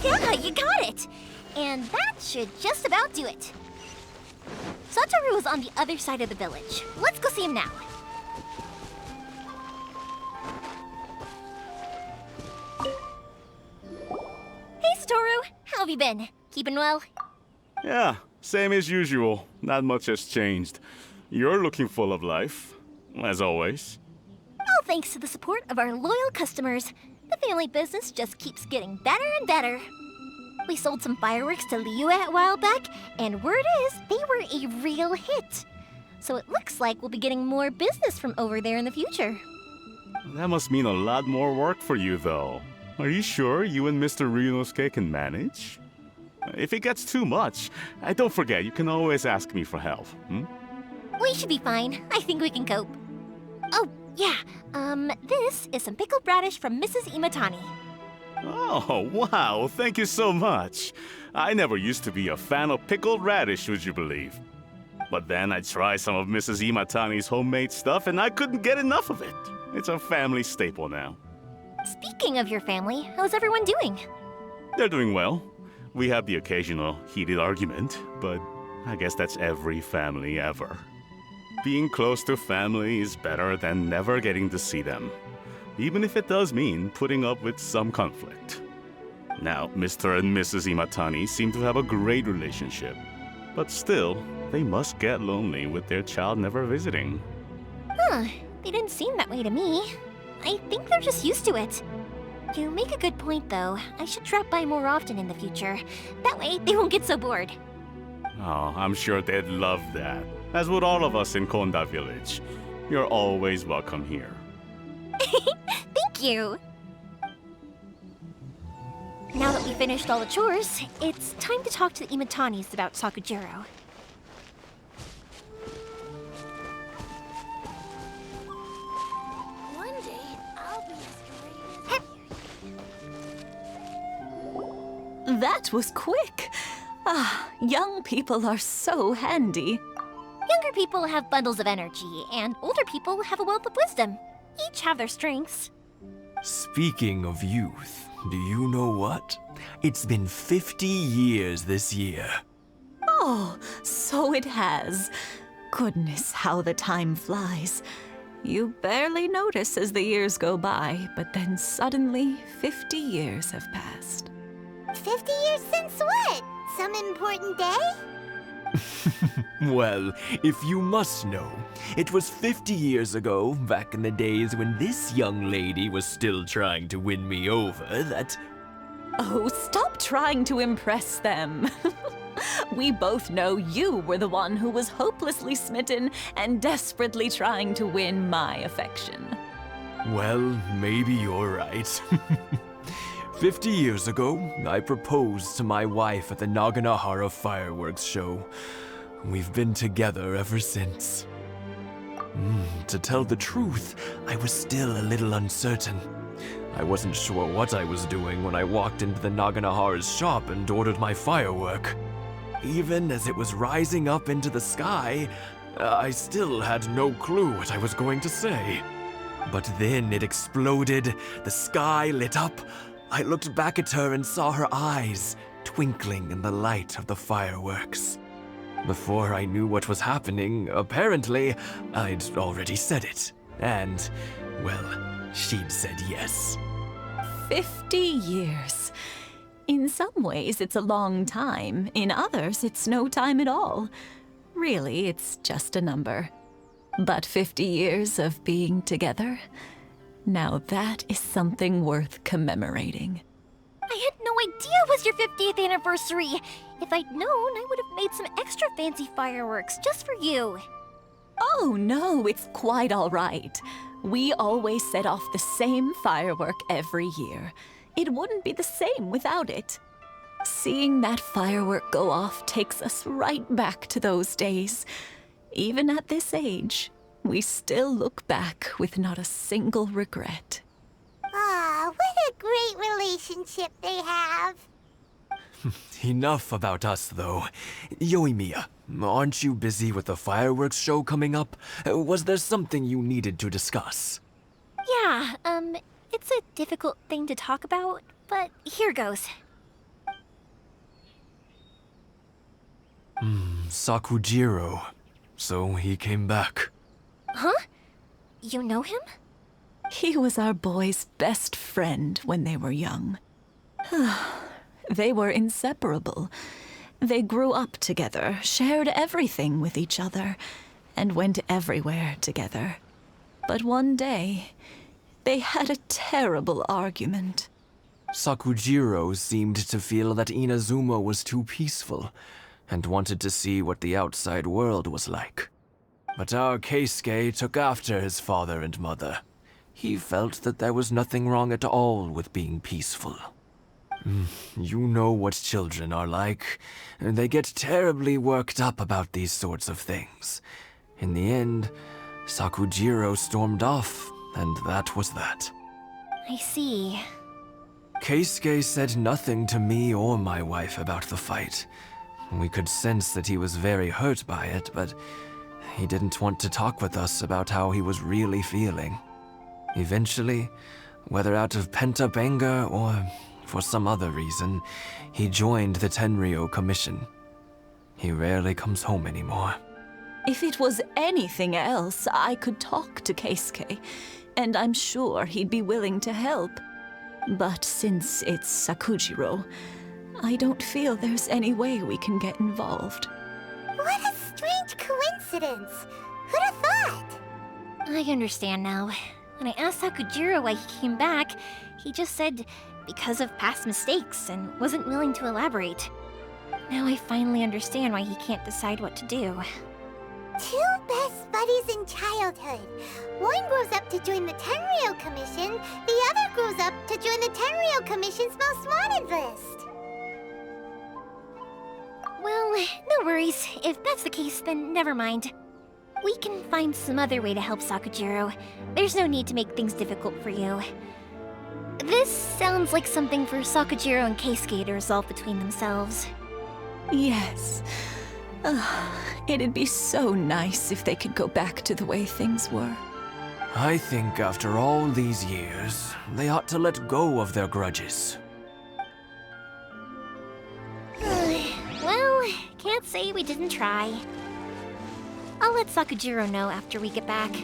Yeah, you got it! And that should just about do it. Satoru is on the other side of the village. Let's go see him now. Hey, Satoru! How have you been? Keeping well? Yeah, same as usual. Not much has changed. You're looking full of life, as always. All thanks to the support of our loyal customers, the family business just keeps getting better and better. We sold some fireworks to Liyue a while back, and word is they were a real hit. So it looks like we'll be getting more business from over there in the future. That must mean a lot more work for you, though. Are you sure you and Mr. Ryunosuke can manage? If it gets too much, don't forget, you can always ask me for help, We should be fine. I think we can cope. Oh, yeah. This is some pickled radish from Mrs. Imatani. Oh, wow, thank you so much. I never used to be a fan of pickled radish, would you believe? But then I tried some of Mrs. Imatani's homemade stuff and I couldn't get enough of it. It's a family staple now. Speaking of your family, how's everyone doing? They're doing well. We have the occasional heated argument, but I guess that's every family ever. Being close to family is better than never getting to see them, even if it does mean putting up with some conflict. Now, Mr. and Mrs. Imatani seem to have a great relationship, but still, they must get lonely with their child never visiting. Huh, they didn't seem that way to me. I think they're just used to it. You make a good point, though. I should drop by more often in the future. That way, they won't get so bored. Oh, I'm sure they'd love that, as would all of us in Konda Village. You're always welcome here. Thank you! Now that we finished all the chores, it's time to talk to the Imatanis about Sakujiro. One day, I'll be as great as That was quick. Ah, young people are so handy. Younger people have bundles of energy, and older people have a wealth of wisdom. Each have their strengths. Speaking of youth, do you know what? It's been 50 years this year. Oh, so it has. Goodness, how the time flies. You barely notice as the years go by, but then suddenly 50 years have passed. 50 years since what? Some important day? Well, if you must know, it was 50 years ago, back in the days when this young lady was still trying to win me over, that... Oh, stop trying to impress them. We both know you were the one who was hopelessly smitten and desperately trying to win my affection. Well, maybe you're right. 50 years ago, I proposed to my wife at the Naganohara fireworks show. We've been together ever since. To tell the truth, I was still a little uncertain. I wasn't sure what I was doing when I walked into the Naganohara's shop and ordered my firework. Even as it was rising up into the sky, I still had no clue what I was going to say. But then it exploded, the sky lit up. I looked back at her and saw her eyes twinkling in the light of the fireworks. Before I knew what was happening, apparently, I'd already said it. And, well, she'd said yes. 50 years. In some ways, it's a long time. In others, it's no time at all. Really, it's just a number. But 50 years of being together? Now that is something worth commemorating. I had no idea it was your 50th anniversary. If I'd known, I would have made some extra fancy fireworks just for you. Oh no, it's quite all right. We always set off the same firework every year. It wouldn't be the same without it. Seeing that firework go off takes us right back to those days. Even at this age, we still look back with not a single regret. Ah, what a great relationship they have. Enough about us, though. Yoimiya, aren't you busy with the fireworks show coming up? Was there something you needed to discuss? Yeah, it's a difficult thing to talk about, but here goes. Sakujiro. So he came back. Huh? You know him? He was our boys' best friend when they were young. They were inseparable. They grew up together, shared everything with each other, and went everywhere together. But one day, they had a terrible argument. Sakujiro seemed to feel that Inazuma was too peaceful, and wanted to see what the outside world was like. But our Keisuke took after his father and mother. He felt that there was nothing wrong at all with being peaceful. You know what children are like. They get terribly worked up about these sorts of things. In the end, Sakujiro stormed off, and that was that. I see. Keisuke said nothing to me or my wife about the fight. We could sense that he was very hurt by it, but he didn't want to talk with us about how he was really feeling. Eventually, whether out of pent-up anger or for some other reason, he joined the Tenryou Commission. He rarely comes home anymore. If it was anything else, I could talk to Keisuke, and I'm sure he'd be willing to help. But since it's Sakujiro, I don't feel there's any way we can get involved. What a strange coincidence. Who'd have thought? I understand now. When I asked Sakujiro why he came back, he just said because of past mistakes and wasn't willing to elaborate. Now I finally understand why he can't decide what to do. Two best buddies in childhood. One grows up to join the Tenryou Commission, the other grows up to join the Tenryou Commission's most wanted list. Well, no worries. If that's the case, then never mind. We can find some other way to help Sakujiro. There's no need to make things difficult for you. This sounds like something for Sakujiro and Keisuke to resolve between themselves. Yes. It'd be so nice if they could go back to the way things were. I think after all these years, they ought to let go of their grudges. Well, can't say we didn't try. I'll let Sakujiro know after we get back.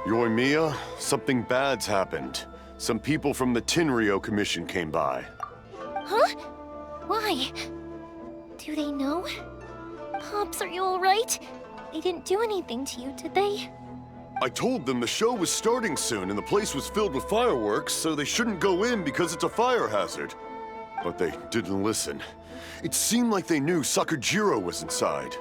Yoimiya, something bad's happened. Some people from the Tenryou Commission came by. Huh? Why? Do they know? Pops, are you alright? They didn't do anything to you, did they? I told them the show was starting soon and the place was filled with fireworks, so they shouldn't go in because it's a fire hazard. But they didn't listen. It seemed like they knew Sakujiro was inside.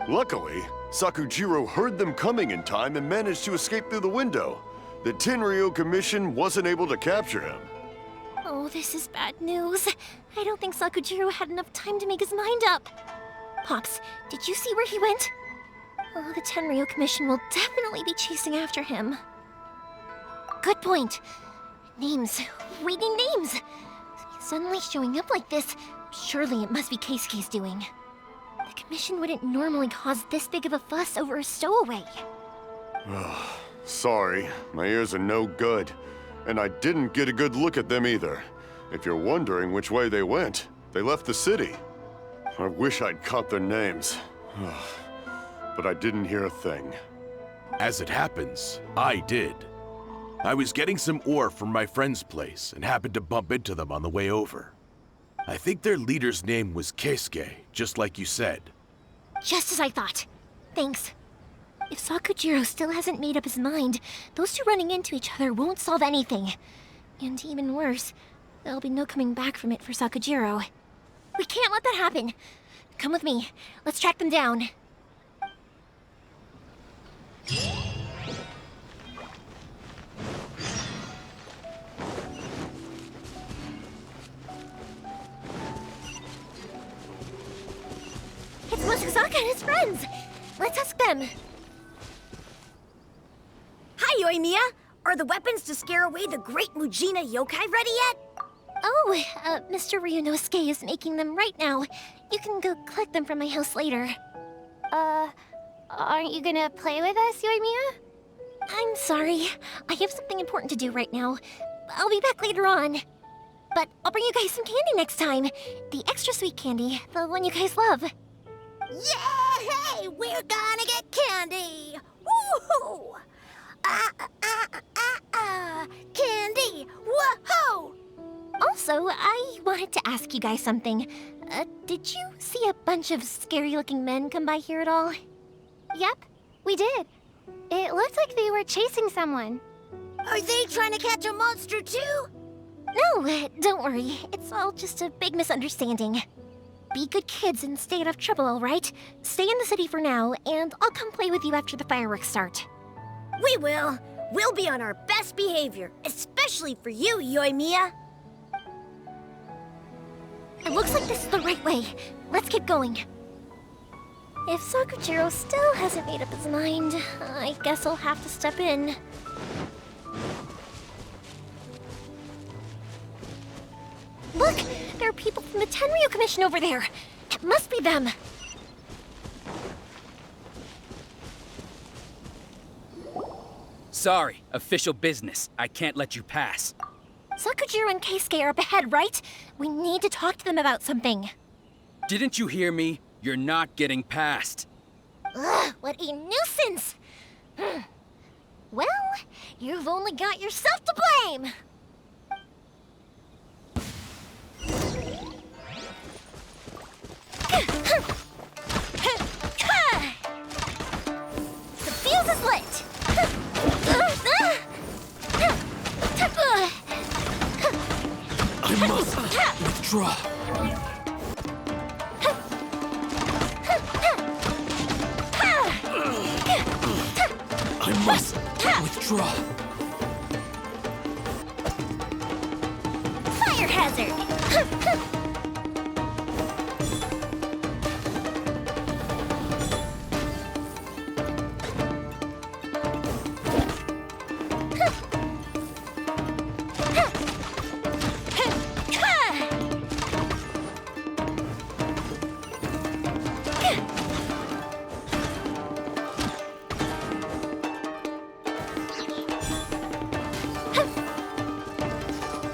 Luckily, Sakujiro heard them coming in time and managed to escape through the window. The Tenryou Commission wasn't able to capture him. Oh, this is bad news. I don't think Sakujiro had enough time to make his mind up. Pops, did you see where he went? Oh, the Tenryou Commission will definitely be chasing after him. Good point. Names. We need names. Suddenly showing up like this, surely it must be Keisuke's doing. The Commission wouldn't normally cause this big of a fuss over a stowaway. Sorry, my ears are no good. And I didn't get a good look at them either. If you're wondering which way they went, they left the city. I wish I'd caught their names. But I didn't hear a thing. As it happens, I did. I was getting some ore from my friend's place and happened to bump into them on the way over. I think their leader's name was Keisuke, just like you said. Just as I thought. Thanks. If Sakujiro still hasn't made up his mind, those two running into each other won't solve anything. And even worse, there'll be no coming back from it for Sakujiro. We can't let that happen. Come with me. Let's track them down. It's Mochizaka and his friends! Let's ask them. Hi, Yoimiya! Are the weapons to scare away the great Mujina yokai ready yet? Oh, Mr. Ryunosuke is making them right now. You can go collect them from my house later. Aren't you gonna play with us, Yoimiya? I'm sorry. I have something important to do right now. I'll be back later on. But I'll bring you guys some candy next time. The extra sweet candy, the one you guys love. Yay! We're gonna get candy! Woohoo! Candy! Woohoo! Also, I wanted to ask you guys something. Did you see a bunch of scary-looking men come by here at all? Yep, we did. It looked like they were chasing someone. Are they trying to catch a monster too? No, don't worry. It's all just a big misunderstanding. Be good kids and stay out of trouble, all right? Stay in the city for now, and I'll come play with you after the fireworks start. We will. We'll be on our best behavior, especially for you, Yoimiya. It looks like this is the right way. Let's keep going. If Sakujiro still hasn't made up his mind, I guess I'll have to step in. Look! There are people from the Tenryou Commission over there! It must be them! Sorry, official business. I can't let you pass. Sakujiro and Keisuke are up ahead, right? We need to talk to them about something. Didn't you hear me? You're not getting past. Ugh, what a nuisance! Well, you've only got yourself to blame! Withdraw. I must withdraw. Fire hazard!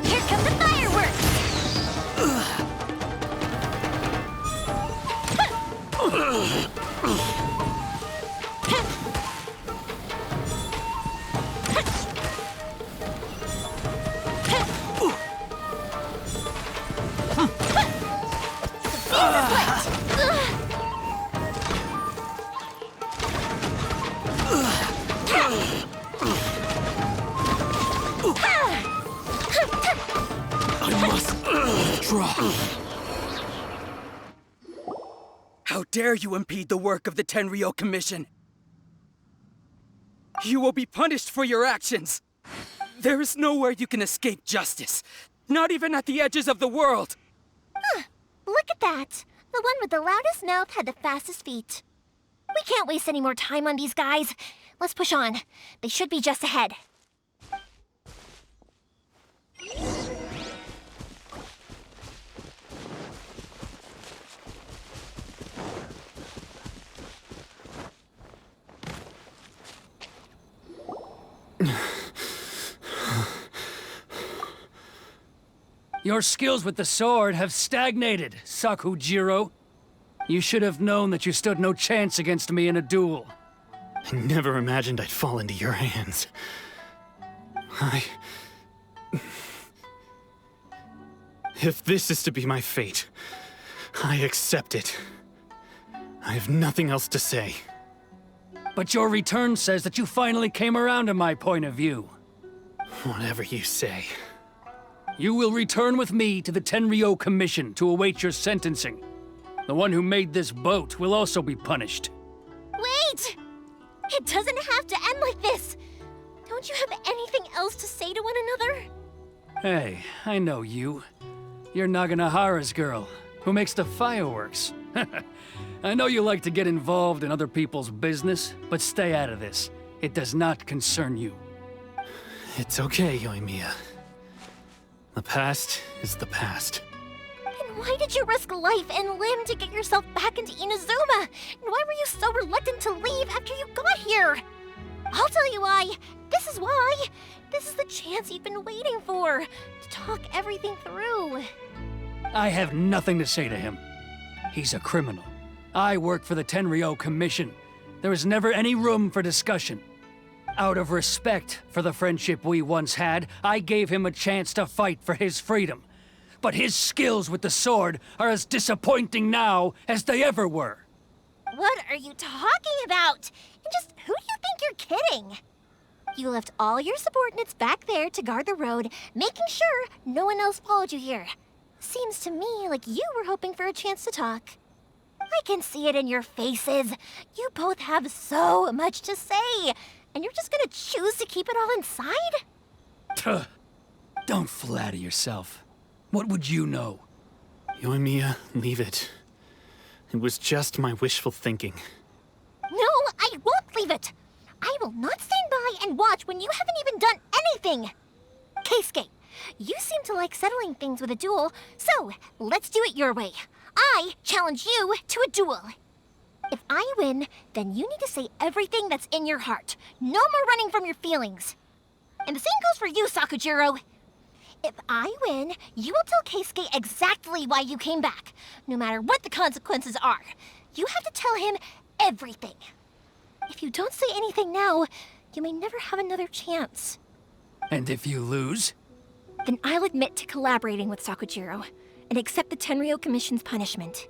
Here come the fireworks! I must withdraw. How dare you impede the work of the Tenryou Commission? You will be punished for your actions. There is nowhere you can escape justice. Not even at the edges of the world. Look at that. The one with the loudest mouth had the fastest feet. We can't waste any more time on these guys. Let's push on. They should be just ahead. Your skills with the sword have stagnated, Sakujiro. You should have known that you stood no chance against me in a duel. I never imagined I'd fall into your hands. If this is to be my fate, I accept it. I have nothing else to say. But your return says that you finally came around to my point of view. Whatever you say. You will return with me to the Tenryou Commission to await your sentencing. The one who made this boat will also be punished. Wait! It doesn't have to end like this. Don't you have anything else to say to one another? Hey, I know you. You're Naganohara's girl, who makes the fireworks. I know you like to get involved in other people's business, but stay out of this. It does not concern you. It's okay, Yoimiya. The past is the past. Then why did you risk life and limb to get yourself back into Inazuma? And why were you so reluctant to leave after you got here? I'll tell you why. This is why. This is the chance you've been waiting for, to talk everything through. I have nothing to say to him. He's a criminal. I work for the Tenryou Commission. There is never any room for discussion. Out of respect for the friendship we once had, I gave him a chance to fight for his freedom. But his skills with the sword are as disappointing now as they ever were. What are you talking about? And just who do you think you're kidding? You left all your subordinates back there to guard the road, making sure no one else followed you here. Seems to me like you were hoping for a chance to talk. I can see it in your faces. You both have so much to say, and you're just gonna choose to keep it all inside? Tuh. Don't flatter yourself. What would you know? Yoimiya, leave it. It was just my wishful thinking. No, I won't leave it. I will not stand by and watch when you haven't even done anything. Keisuke, you seem to like settling things with a duel, so let's do it your way. I challenge you to a duel. If I win, then you need to say everything that's in your heart. No more running from your feelings. And the same goes for you, Sakujiro. If I win, you will tell Keisuke exactly why you came back, no matter what the consequences are. You have to tell him everything. If you don't say anything now, you may never have another chance. And if you lose? Then I'll admit to collaborating with Sakujiro and accept the Tenryou Commission's punishment.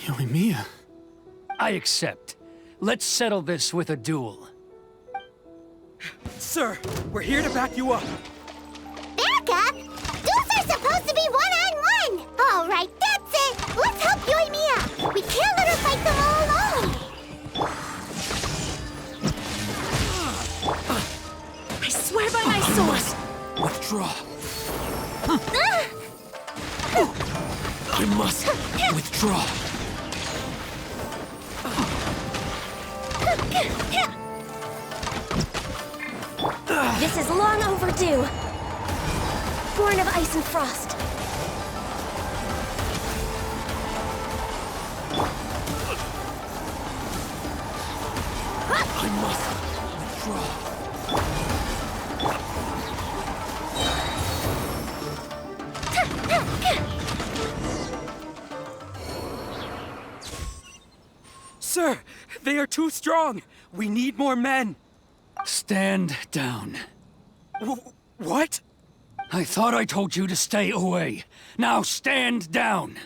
Yoimiya. I accept. Let's settle this with a duel. Sir, we're here to back you up. Backup? Duels are supposed to be one-on-one! on! All right, that's it! Let's help Yoimiya! We can't let her fight them all alone! I swear by my sword! Withdraw. I must withdraw. This is long overdue. Born of ice and frost. I must withdraw. Sir, they are too strong. We need more men. Stand down. What? I thought I told you to stay away. Now stand down.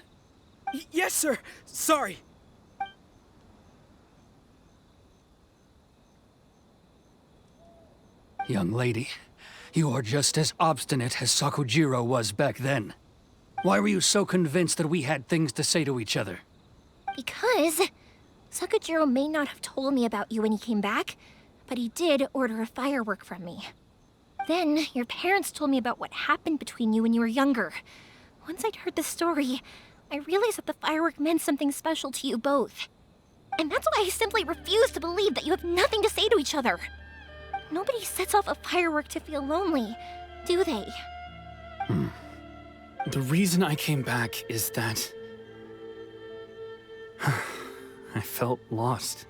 Yes, sir. Sorry. Young lady, you are just as obstinate as Sakujiro was back then. Why were you so convinced that we had things to say to each other? Because Sakujiro may not have told me about you when he came back, but he did order a firework from me. Then, your parents told me about what happened between you when you were younger. Once I'd heard the story, I realized that the firework meant something special to you both. And that's why I simply refuse to believe that you have nothing to say to each other. Nobody sets off a firework to feel lonely, do they? The reason I came back is that I felt lost.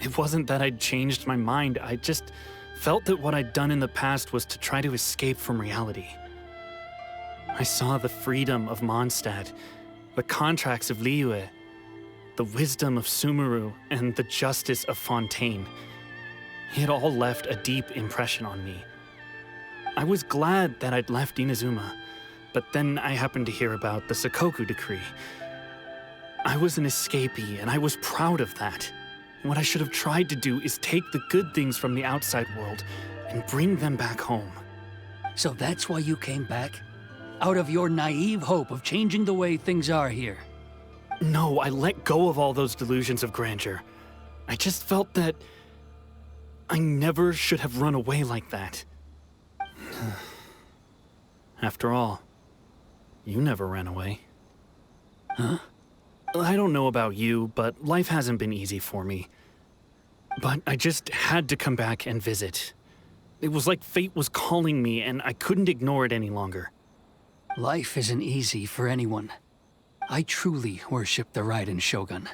It wasn't that I'd changed my mind, I just felt that what I'd done in the past was to try to escape from reality. I saw the freedom of Mondstadt, the contracts of Liyue, the wisdom of Sumeru, and the justice of Fontaine. It all left a deep impression on me. I was glad that I'd left Inazuma, but then I happened to hear about the Sakoku decree. I was an escapee, and I was proud of that. What I should have tried to do is take the good things from the outside world and bring them back home. So that's why you came back? Out of your naive hope of changing the way things are here? No, I let go of all those delusions of grandeur. I just felt that I never should have run away like that. After all, you never ran away. Huh? I don't know about you, but life hasn't been easy for me. But I just had to come back and visit. It was like fate was calling me, and I couldn't ignore it any longer. Life isn't easy for anyone. I truly worship the Raiden Shogun.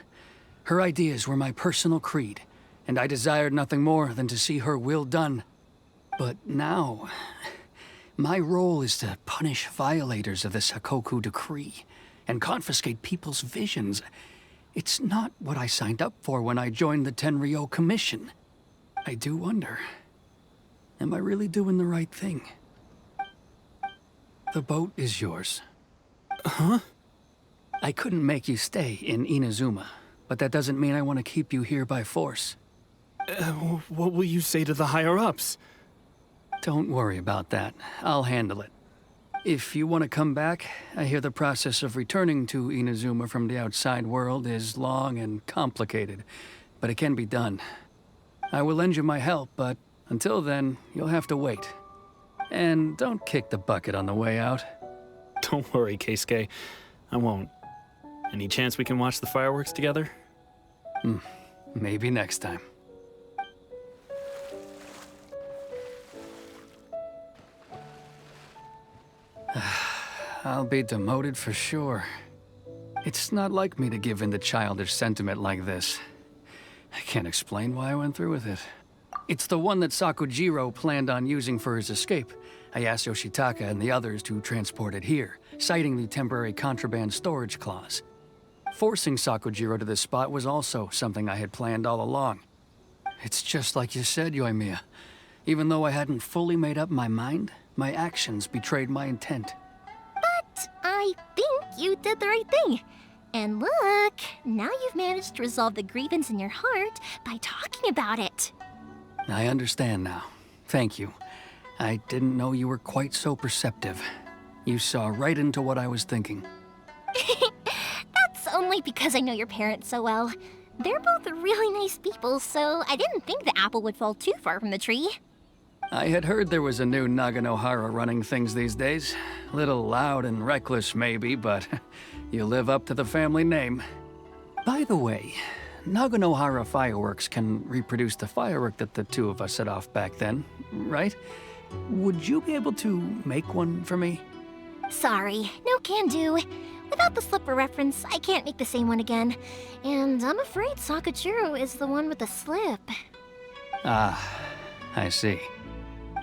Her ideas were my personal creed, and I desired nothing more than to see her will done. But now, my role is to punish violators of the Sakoku decree and confiscate people's visions. It's not what I signed up for when I joined the Tenryo Commission. I do wonder, am I really doing the right thing? The boat is yours. Huh? I couldn't make you stay in Inazuma, but that doesn't mean I want to keep you here by force. What will you say to the higher-ups? Don't worry about that. I'll handle it. If you want to come back, I hear the process of returning to Inazuma from the outside world is long and complicated, but it can be done. I will lend you my help, but until then, you'll have to wait. And don't kick the bucket on the way out. Don't worry, Keisuke. I won't. Any chance we can watch the fireworks together? Maybe next time. I'll be demoted for sure. It's not like me to give in to childish sentiment like this. I can't explain why I went through with it. It's the one that Sakujiro planned on using for his escape. I asked Yoshitaka and the others to transport it here, citing the temporary contraband storage clause. Forcing Sakujiro to this spot was also something I had planned all along. It's just like you said, Yoimiya. Even though I hadn't fully made up my mind, my actions betrayed my intent. But I think you did the right thing. And look, now you've managed to resolve the grievance in your heart by talking about it. I understand now. Thank you. I didn't know you were quite so perceptive. You saw right into what I was thinking. because I know your parents so well. They're both really nice people, so I didn't think the apple would fall too far from the tree. I had heard there was a new Naganohara running things these days. Little loud and reckless, maybe, but you live up to the family name. By the way, Naganohara Fireworks can reproduce the firework that the two of us set off back then, right? Would you be able to make one for me? Sorry, no can do. Without the slipper reference, I can't make the same one again. And I'm afraid Sakujiro is the one with the slip. Ah, I see.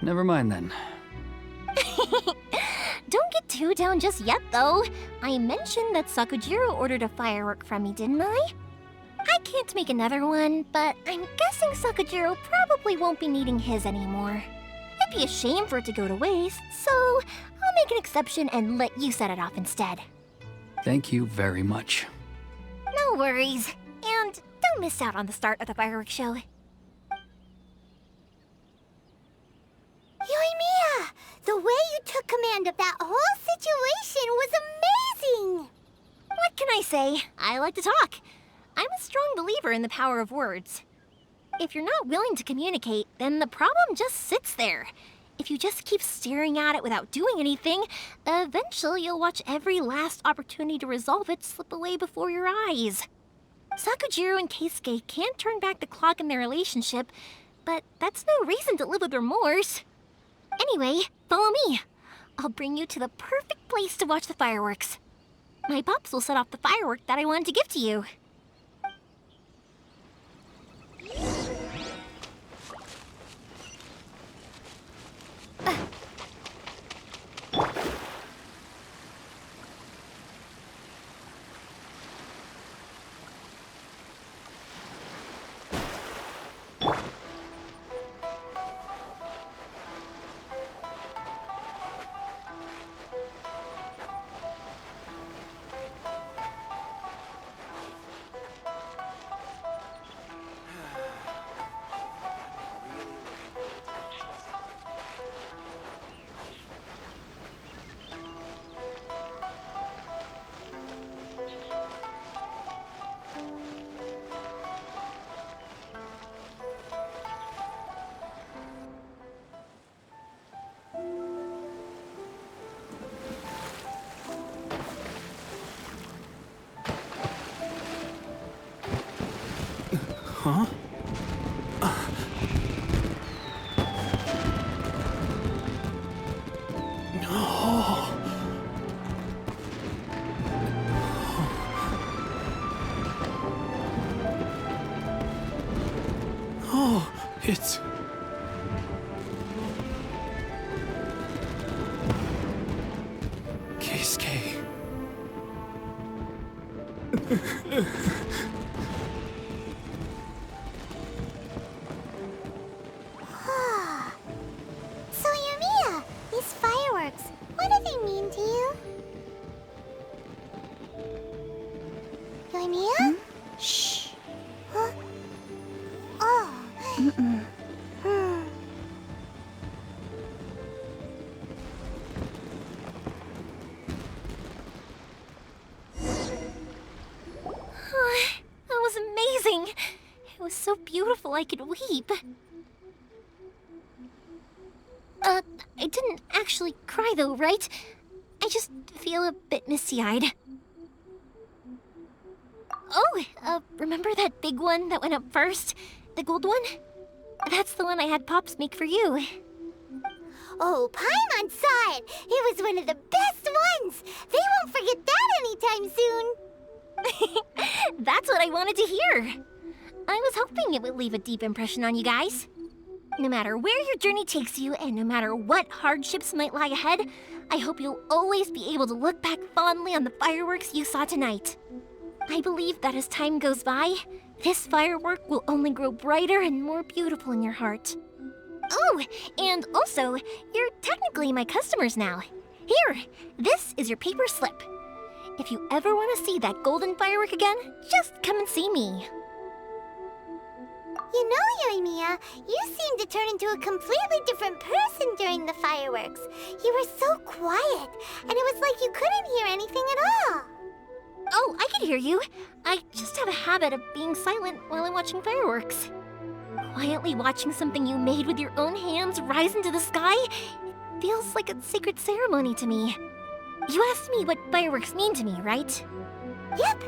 Never mind then. Don't get too down just yet, though. I mentioned that Sakujiro ordered a firework from me, didn't I? I can't make another one, but I'm guessing Sakujiro probably won't be needing his anymore. It'd be a shame for it to go to waste, so I'll make an exception and let you set it off instead. Thank you very much. No worries. And don't miss out on the start of the fireworks show. Yoimiya! The way you took command of that whole situation was amazing! What can I say? I like to talk. I'm a strong believer in the power of words. If you're not willing to communicate, then the problem just sits there. If you just keep staring at it without doing anything, eventually you'll watch every last opportunity to resolve it slip away before your eyes. Sakujiro and Keisuke can't turn back the clock in their relationship, but that's no reason to live with remorse. Anyway, follow me. I'll bring you to the perfect place to watch the fireworks. My pops will set off the firework that I wanted to give to you. Huh? Oh, it's... Keisuke. So, Yoimiya, these fireworks, what do they mean to you? Yoimiya? Shh. Huh? Oh. That was amazing. It was so beautiful I could weep. I didn't actually cry though, right? I just feel a bit misty-eyed. Oh, remember that big one that went up first? The gold one? That's the one I had Pops make for you. Oh, Paimon saw it! It was one of the best ones! They won't forget that anytime soon! That's what I wanted to hear. I was hoping it would leave a deep impression on you guys. No matter where your journey takes you, and no matter what hardships might lie ahead, I hope you'll always be able to look back fondly on the fireworks you saw tonight. I believe that as time goes by, this firework will only grow brighter and more beautiful in your heart. Oh, and also, you're technically my customers now. Here, this is your paper slip. If you ever want to see that golden firework again, just come and see me. You know, Yoimiya, you seemed to turn into a completely different person during the fireworks. You were so quiet, and it was like you couldn't hear anything at all. Oh, I can hear you. I just have a habit of being silent while I'm watching fireworks. Quietly watching something you made with your own hands rise into the sky feels like a sacred ceremony to me. You asked me what fireworks mean to me, right? Yep.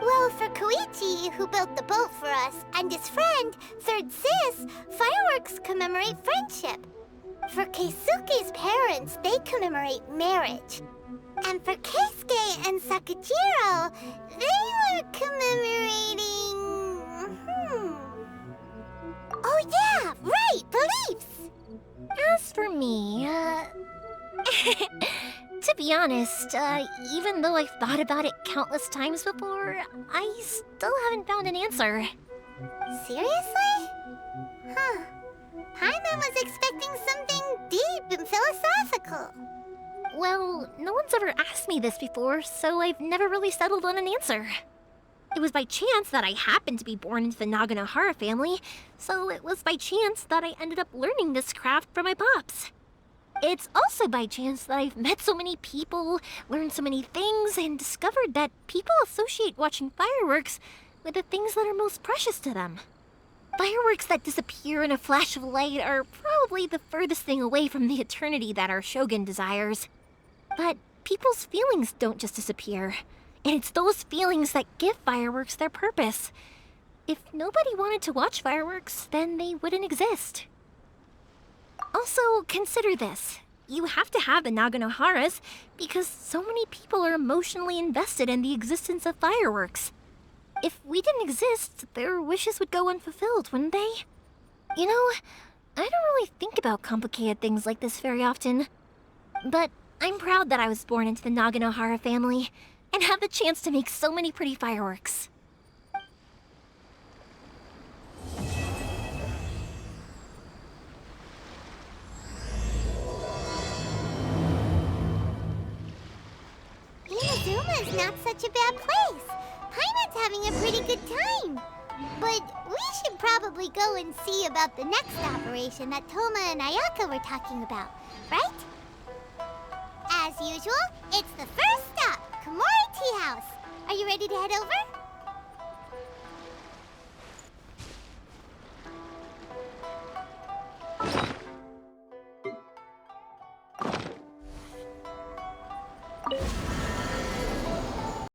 Well, for Koichi, who built the boat for us, and his friend, Third Sis, fireworks commemorate friendship. For Keisuke's parents, they commemorate marriage. And for Keisuke and Sakajiro, they were commemorating... Oh yeah, right, beliefs! As for me, to be honest, even though I've thought about it countless times before, I still haven't found an answer. Seriously? Huh. Paimon was expecting something deep and philosophical. Well, no one's ever asked me this before, so I've never really settled on an answer. It was by chance that I happened to be born into the Naganohara family, so it was by chance that I ended up learning this craft from my pops. It's also by chance that I've met so many people, learned so many things, and discovered that people associate watching fireworks with the things that are most precious to them. Fireworks that disappear in a flash of light are probably the furthest thing away from the eternity that our shogun desires. But people's feelings don't just disappear, and it's those feelings that give fireworks their purpose. If nobody wanted to watch fireworks, then they wouldn't exist. Also, consider this. You have to have the Naganoharas because so many people are emotionally invested in the existence of fireworks. If we didn't exist, their wishes would go unfulfilled, wouldn't they? You know, I don't really think about complicated things like this very often. But I'm proud that I was born into the Naganohara family and have the chance to make so many pretty fireworks. Inazuma's not such a bad place. Paimon's having a pretty good time. But we should probably go and see about the next operation that Toma and Ayaka were talking about, right? As usual, it's the first stop, Komori Tea House. Are you ready to head over?